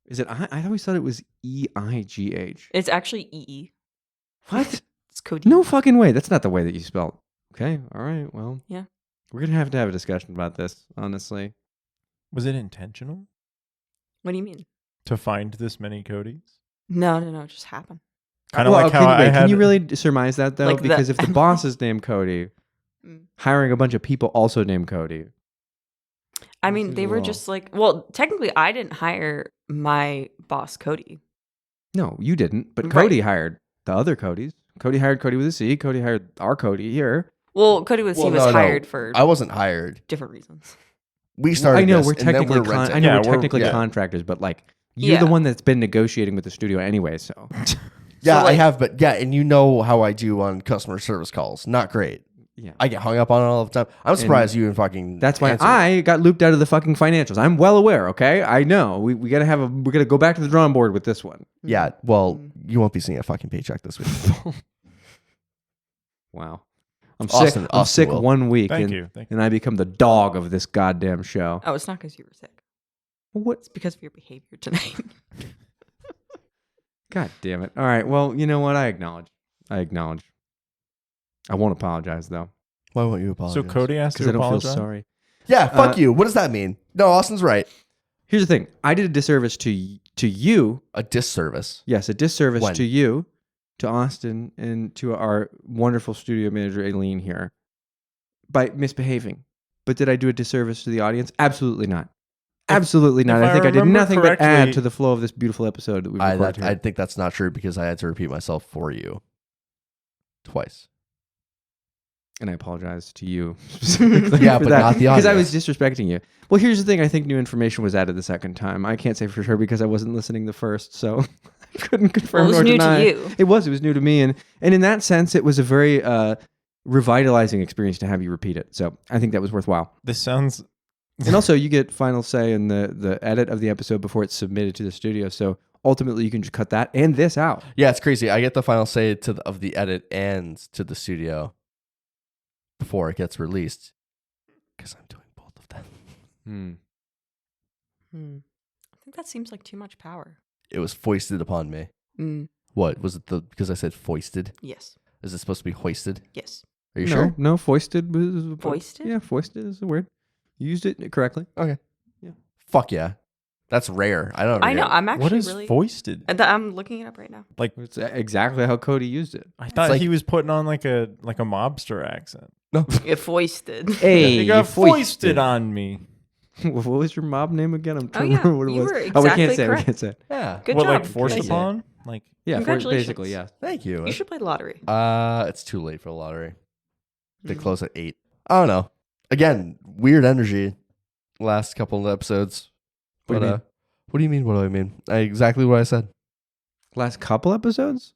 Is it? I always thought it was EIGH. It's actually EE. What? It's Kody. No fucking way. That's not the way that you spell it. Okay. All right. Well. Yeah. We're gonna have to have a discussion about this. Honestly. Was it intentional What do you mean? to find this many Codys? No, it just happened. Kind of like how I had. Can you really surmise that though? Like the- Because if the boss is named Kody, Mm. hiring a bunch of people also named Kody. I This mean, is they a were little- just like, well, technically, I didn't hire my boss, Kody. No, you didn't. But Right. Kody hired the other Codys. Cody hired Kody with a C. Cody hired our Cody here. Well, Kody was Well, he was no, hired for I wasn't hired. different reasons. We started. I know this, we're and then technically we're renting. I know Yeah, we're we're- technically yeah. contractors, but like you're the Yeah. one that's been negotiating with the studio anyway. So Yeah, So, like- I have, but yeah, and you know how I do on customer service calls. Not great. yeah, I get hung up on it all the time. I'm surprised you even fucking. that's why answered. I got looped out of the fucking financials. I'm well aware. Okay, I know we gotta we gotta go back to the drawing board with this one. Yeah, well, Mm. you won't be seeing a fucking paycheck this week. Wow, I'm Austin- sick. I'm Austin sick will. 1 week, Thank and, you. Thank you. and I become the dog of this goddamn show. Oh, it's not because you were sick. What? It's because of your behavior tonight. God damn it! All right, well, you know what? I acknowledge. I won't apologize though, Why won't you apologize? So Kody asked because to I don't apologize. feel sorry. Yeah, fuck Uh, you. What does that mean? No, Austin's right. Here's the thing: I did a disservice to you. A disservice. Yes, a disservice When? to you, to Austin, and to our wonderful studio manager Aileen here by misbehaving. But did I do a disservice to the audience? Absolutely not. Absolutely not. if I think I I did remember nothing but add correctly- to the flow of this beautiful episode that we've I recorded here. think that's not true because I had to repeat myself for you twice. And I apologize to you specifically Yeah, for but that, not the because I audience. was disrespecting you. Well, here's the thing. I think new information was added the second time. I can't say for sure because I wasn't listening the first, so I couldn't confirm Well, it was nor new to deny. you. It was new to me, and in that sense, it was a very revitalizing experience to have you repeat it. So I think that was worthwhile. This sounds. And also, you get final say in the edit of the episode before it's submitted to the studio. So ultimately, you can just cut that and this out. Yeah, it's crazy. I get the final say of the edit and to the studio before it gets released because I'm doing both of them. I think that seems like too much power. It was foisted upon me. What was it? Because I said foisted. Yes. Is it supposed to be hoisted? Yes. Are you no, sure? No, foisted was Foisted? Yeah, foisted is the word. You used it correctly. Fuck yeah, that's rare. I don't. I know. I'm actually What is really. foisted? I'm looking it up right now. It's exactly how Kody used it. I thought like- he was putting on like a mobster accent. It foisted. Hey, He got foisted on me. What was your mob name again? I'm trying yeah, to remember what it you was. were We exactly can't say. We correct. can't say. Yeah. Good What, job. like forced Thank you. upon? Like Yeah, Congratulations. basically, yeah. Thank you. You should play the lottery. It's too late for the lottery. They Mm. close at 8. I don't know. Again, weird energy. Last couple of episodes. What do you mean? What do you mean? What do I mean? Exactly what I said. Last couple episodes.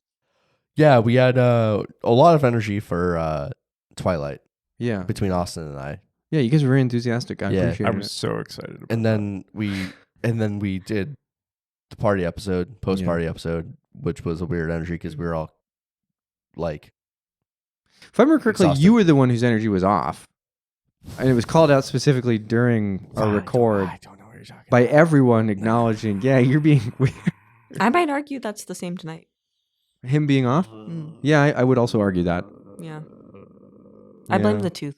Yeah, we had a lot of energy for Twilight Yeah, between Austin and I, yeah. You guys were very enthusiastic. I Yeah. appreciate I it. was so excited. About and then we did the party episode, post party episode, which was a weird energy because we were all like, If I remember correctly, exhausted. you were the one whose energy was off. and it was called out specifically during our record I don't know what you're talking by everyone acknowledging, yeah, you're being weird. I might argue that's the same tonight. Him being off? Mm, Yeah, I would also argue that. yeah. I blame Yeah. the tooth.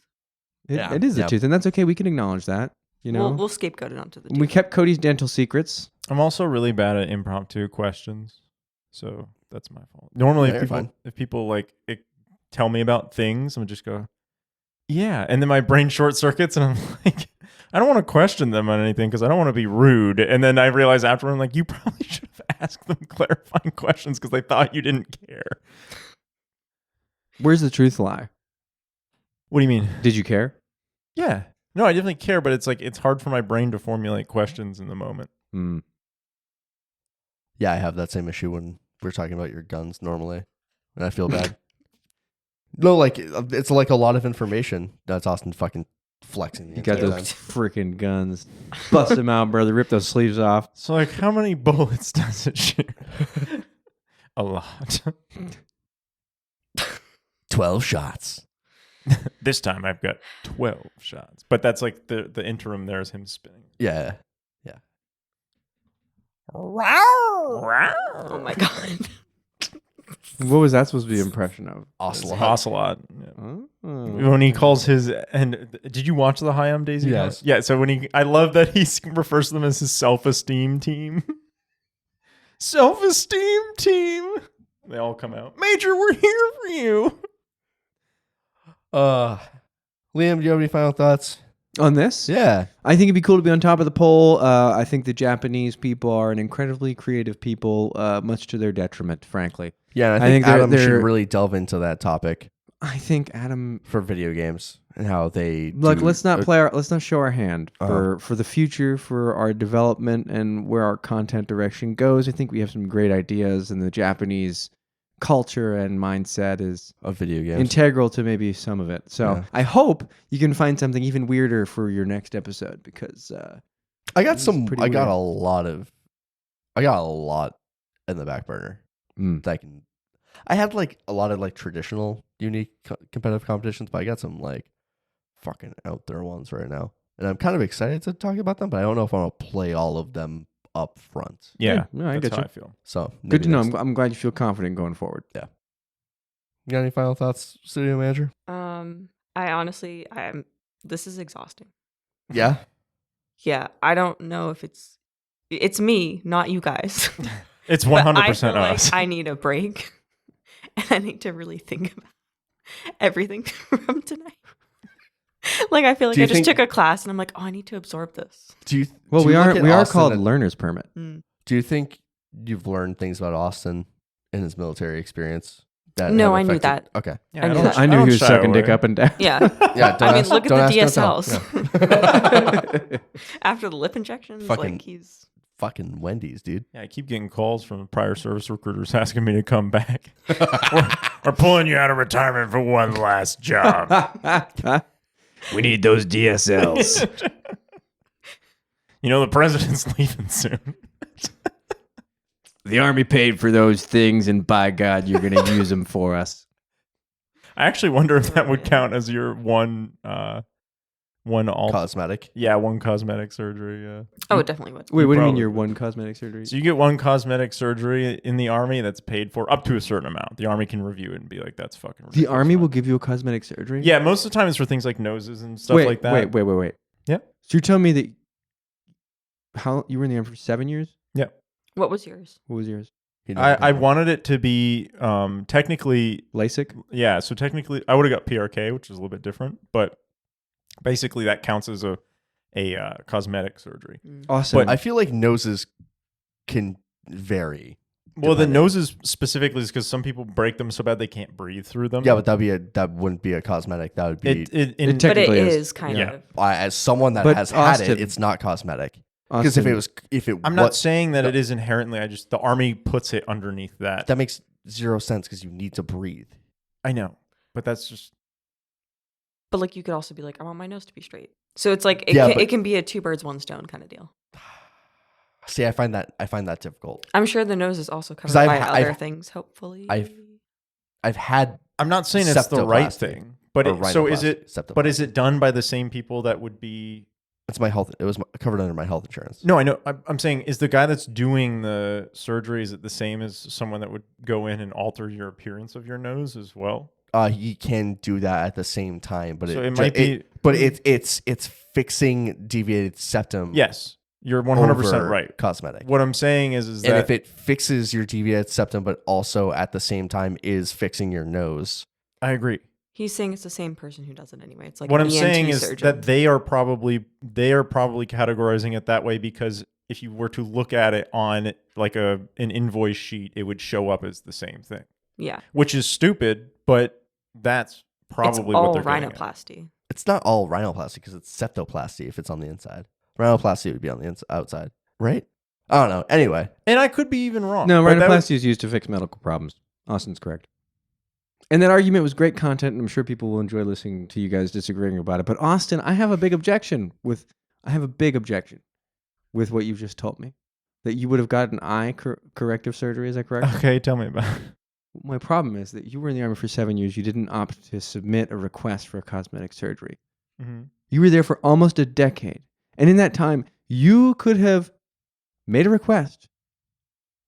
Yeah. It is the Yeah. tooth, and that's okay. We can acknowledge that. You know, We'll scapegoat it onto the tooth. we kept Cody's dental secrets. I'm also really bad at impromptu questions, so that's my fault. Normally, Yeah, you're fine. if people like tell me about things, I'm just go, yeah, and then my brain short circuits, and I'm like, I don't want to question them on anything because I don't want to be rude. And then I realize afterward, I'm like, you probably should have asked them clarifying questions because they thought you didn't care. Where's the truth lie? What do you mean? Did you care? Yeah, no, I definitely care, but it's like it's hard for my brain to formulate questions in the moment. Hmm. Yeah, I have that same issue when we're talking about your guns normally, and I feel bad. No, like it's like a lot of information. That's Austin fucking flexing. The You got entire those time. freaking guns. Bust them out, brother. Rip those sleeves off. So, like, how many bullets does it shoot? A lot. 12 shots. This time I've got 12 shots, but that's like the interim. There is him spinning. Yeah. Oh my god. What was that supposed to be an impression of? Ocelot. Ocelot. Yeah. Oh. When he calls his and did you watch the Hayam Daisy? Yes. Yeah. So I love that he refers to them as his self-esteem team. Self-esteem team. They all come out. Major, we're here for you. Liam, do you have any final thoughts? On this? Yeah. I think it'd be cool to be on top of the poll. I think the Japanese people are an incredibly creative people, much to their detriment, frankly. Yeah, and I I think think Adam they're- should really delve into that topic I think Adam. for video games and how they Look, do- let's not show our hand for the future, for our development and where our content direction goes. I think we have some great ideas, and the Japanese culture and mindset is of video games. integral to maybe some of it. So Yeah. I hope you can find something even weirder for your next episode, because I got It's some. pretty I got weird. a lot in the back burner. That I had like a lot of like traditional, unique competitive competitions, but I got some like fucking out there ones right now, and I'm kind of excited to talk about them. But I don't know if I want to play all of them up front. Yeah, no, I that's get how you. I feel. So Good to maybe know. next- I'm glad you feel confident going forward. You got any final thoughts, studio manager? I honestly, this is exhausting. Yeah. Yeah, I don't know if it's me, not you guys. It's But 100% I feel us. like I need a break, and I need to really think about everything from tonight. Like I feel like Do you I just think- took a class, and I'm like, oh, I need to absorb this. Do you? Well, do we you are look at we are Austin called and- learner's permit. Mm. Do you think you've learned things about Austin in his military experience? That No, have I knew affected- that. Okay. Yeah, I knew don't- that. I knew don't he was shy sucking away. dick up and down. Yeah. Yeah. Don't I mean, ask- look don't at the ask, don't DSLs. tell. Yeah. After the lip injections, Fucking- like he's. Fucking Wendy's, dude. Yeah, I keep getting calls from prior service recruiters asking me to come back. we're pulling you out of retirement for one last job. We need those DSLs. You know, the president's leaving soon. The army paid for those things, and by God, you're going to use them for us. I actually wonder if that would count as your one all. Cosmetic. Yeah, one cosmetic surgery. Yeah. Oh, it definitely would. Wait, what do you mean Probably your would. one cosmetic surgery? So you get one cosmetic surgery in the army that's paid for up to a certain amount. The army can review it and be like, "That's fucking." The ridiculous army will amount." give you a cosmetic surgery? Yeah, most of the time it's for things like noses and stuff wait, like that. Wait. Yeah. So you're telling me that how you were in the army for 7 years? What was yours? What was yours? He never I got wanted it to be technically, LASIK? yeah. So technically, I would have got PRK, which is a little bit different, but basically that counts as a cosmetic surgery. Awesome. one. I feel like noses can vary. Well, the Depending. noses specifically is because some people break them so bad they can't breathe through them. Yeah, but that wouldn't be a cosmetic. That would be it It But it technically is. is kind Yeah. of. as someone that But has had it, Austin- it's not cosmetic. Because if it I'm not saying that it is inherently. I just the army puts it underneath that. that makes zero sense because you need to breathe. I know, but that's just But like you could also be like, I want my nose to be straight. So it's like Yeah, but- it can be a two birds one stone kind of deal. See, I find that difficult. I'm sure the nose is also covered 'Cause by I've- other things. Hopefully, I've had I'm not saying it's the right Septoplasty. thing, But Or so is rhinoplasty, it? septum. But is it done by the same people that would be? It's my health. It was covered under my health insurance. No, I know. I'm saying, is the guy that's doing the surgery, is it the same as someone that would go in and alter your appearance of your nose as well? He can do that at the same time, but So it it might be. but it's fixing deviated septum. Yes, you're 100% over right. Cosmetic. What I'm saying is And that if it fixes your deviated septum, but also at the same time is fixing your nose. I agree. He's saying it's the same person who does it anyway. It's like What an I'm ENT saying is surgeon. that they are probably categorizing it that way because if you were to look at it on like an invoice sheet, it would show up as the same thing, yeah, which is stupid, but that's probably it's what all they're getting at. rhinoplasty. It's not all rhinoplasty because it's septoplasty if it's on the inside. Rhinoplasty would be on the outside, right? I don't know. Anyway, And I could be even wrong. No, but that rhinoplasty is used to fix medical problems. Austin's correct. And that argument was great content, and I'm sure people will enjoy listening to you guys disagreeing about it. But Austin, I have a big objection with what you've just told me. That you would have gotten eye corrective surgery, is that correct? Okay, tell me about it. My problem is that you were in the Army for 7 years. You didn't opt to submit a request for a cosmetic surgery. Mm-hmm. You were there for almost a decade. And in that time, you could have made a request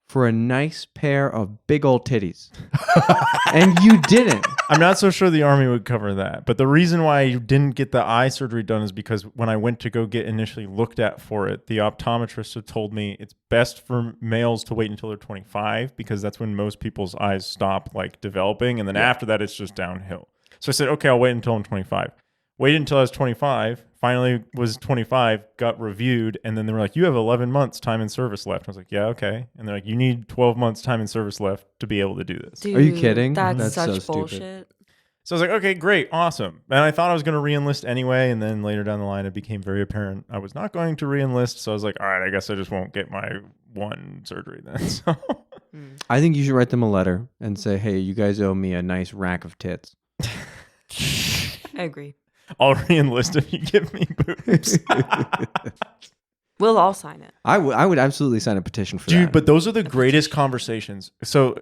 for a nice pair of big old titties. And you didn't. I'm not so sure the Army would cover that. But the reason why I didn't get the eye surgery done is because when I went to go get initially looked at for it, the optometrist had told me it's best for males to wait until they're 25 because that's when most people's eyes stop like developing. And then after that, it's just downhill. So I said, okay, I'll wait until I'm 25. Waited until I was 25, finally was 25, got reviewed, and then they were like, you have 11 months time in service left. I was like, yeah, okay. And they're like, you need 12 months time in service left to be able to do this. Dude, Are you kidding? That's That's so such stupid. bullshit. So I was like, okay, great, awesome. And I thought I was going to re-enlist anyway, and then later down the line, it became very apparent I was not going to re-enlist. So I was like, all right, I guess I just won't get my one surgery then. So I think you should write them a letter and say, hey, you guys owe me a nice rack of tits. I agree. I'll re-enlist if you give me boobs. We'll all sign it. I would absolutely sign a petition for Dude, that. but those are the greatest conversations. So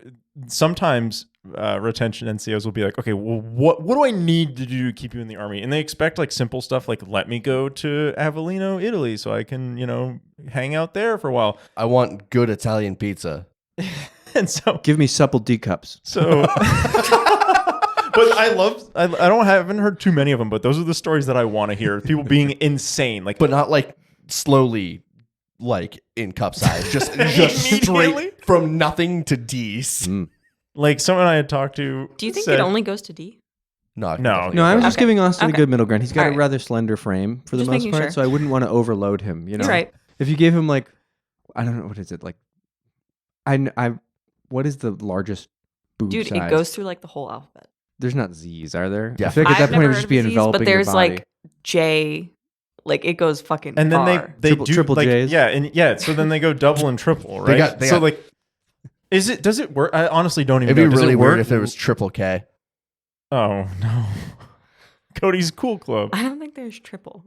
sometimes retention NCOs will be like, okay, well, what do I need to do to keep you in the Army? And they expect like simple stuff like, let me go to Avellino, Italy, so I can, hang out there for a while. I want good Italian pizza. And so, Give me supple D cups. but I haven't heard too many of them, but those are the stories that I want to hear. People being insane. Like, But not like slowly, like in cup size. Just Immediately? straight from nothing to D's. like someone I had talked to. Do you think said, it only goes to D? No, I can No. definitely No, get I was that. just giving Austin a Okay. good middle ground. He's got All a right. rather slender frame for the Just most making part, sure. so I wouldn't want to overload him. You know, You're right. If you gave him like, I don't know, what is it like? What is the largest boob Dude, size? it goes through like the whole alphabet. There's not Z's, are there? Yeah. I feel like at I've that point it never would heard just of be disease, enveloping but there's your body. like J, like it goes fucking And then far. they Triple- do triple like, J's? yeah. So then they go double and triple, right? They so got- like, does it work? I honestly don't even It'd know. be Does really it work? weird if it was triple K. Oh no, Cody's Cool Club. I don't think there's triple.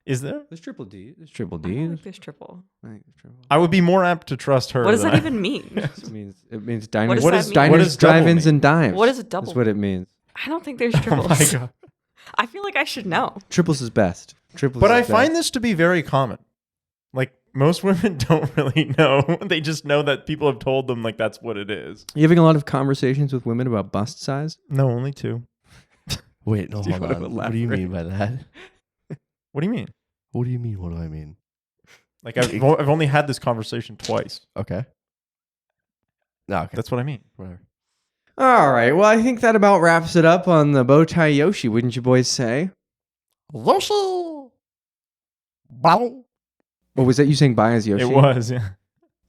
Is there? There's triple D. There's triple I D. don't think there's triple. I think there's triple. I would be more apt to trust her. What does than that I- even mean? It means What diners, does that mean? What diners, does double drive-ins, mean? and dimes. What is a double? That's what it means. I don't think there's Oh triples. my god! I feel like I should know. Triples is best. Triples. But is I best. find this to be very common. Like most women don't really know. They just know that people have told them like that's what it is. You having a lot of conversations with women about bust size? No, only two. Wait, no, Do you hold wanna on. What do you elaborate? mean by that? What do you mean? What do you mean? What do I mean? Like I've only had this conversation twice. Okay. No, okay. That's what I mean. Whatever. All right. Well, I think that about wraps it up on the Bo Taoshi, wouldn't you boys say? Yoshi! Bow. Or was that you saying bye as Yoshi? It was, yeah.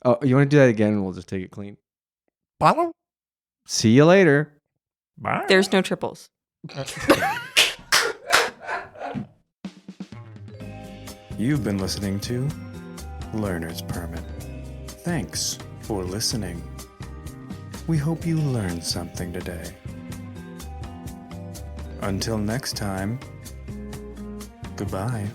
Oh, you want to do that again and we'll just take it clean? Bow. See you later. Bye. There's no triples. You've been listening to Learner's Permit. Thanks for listening. We hope you learned something today. Until next time, goodbye.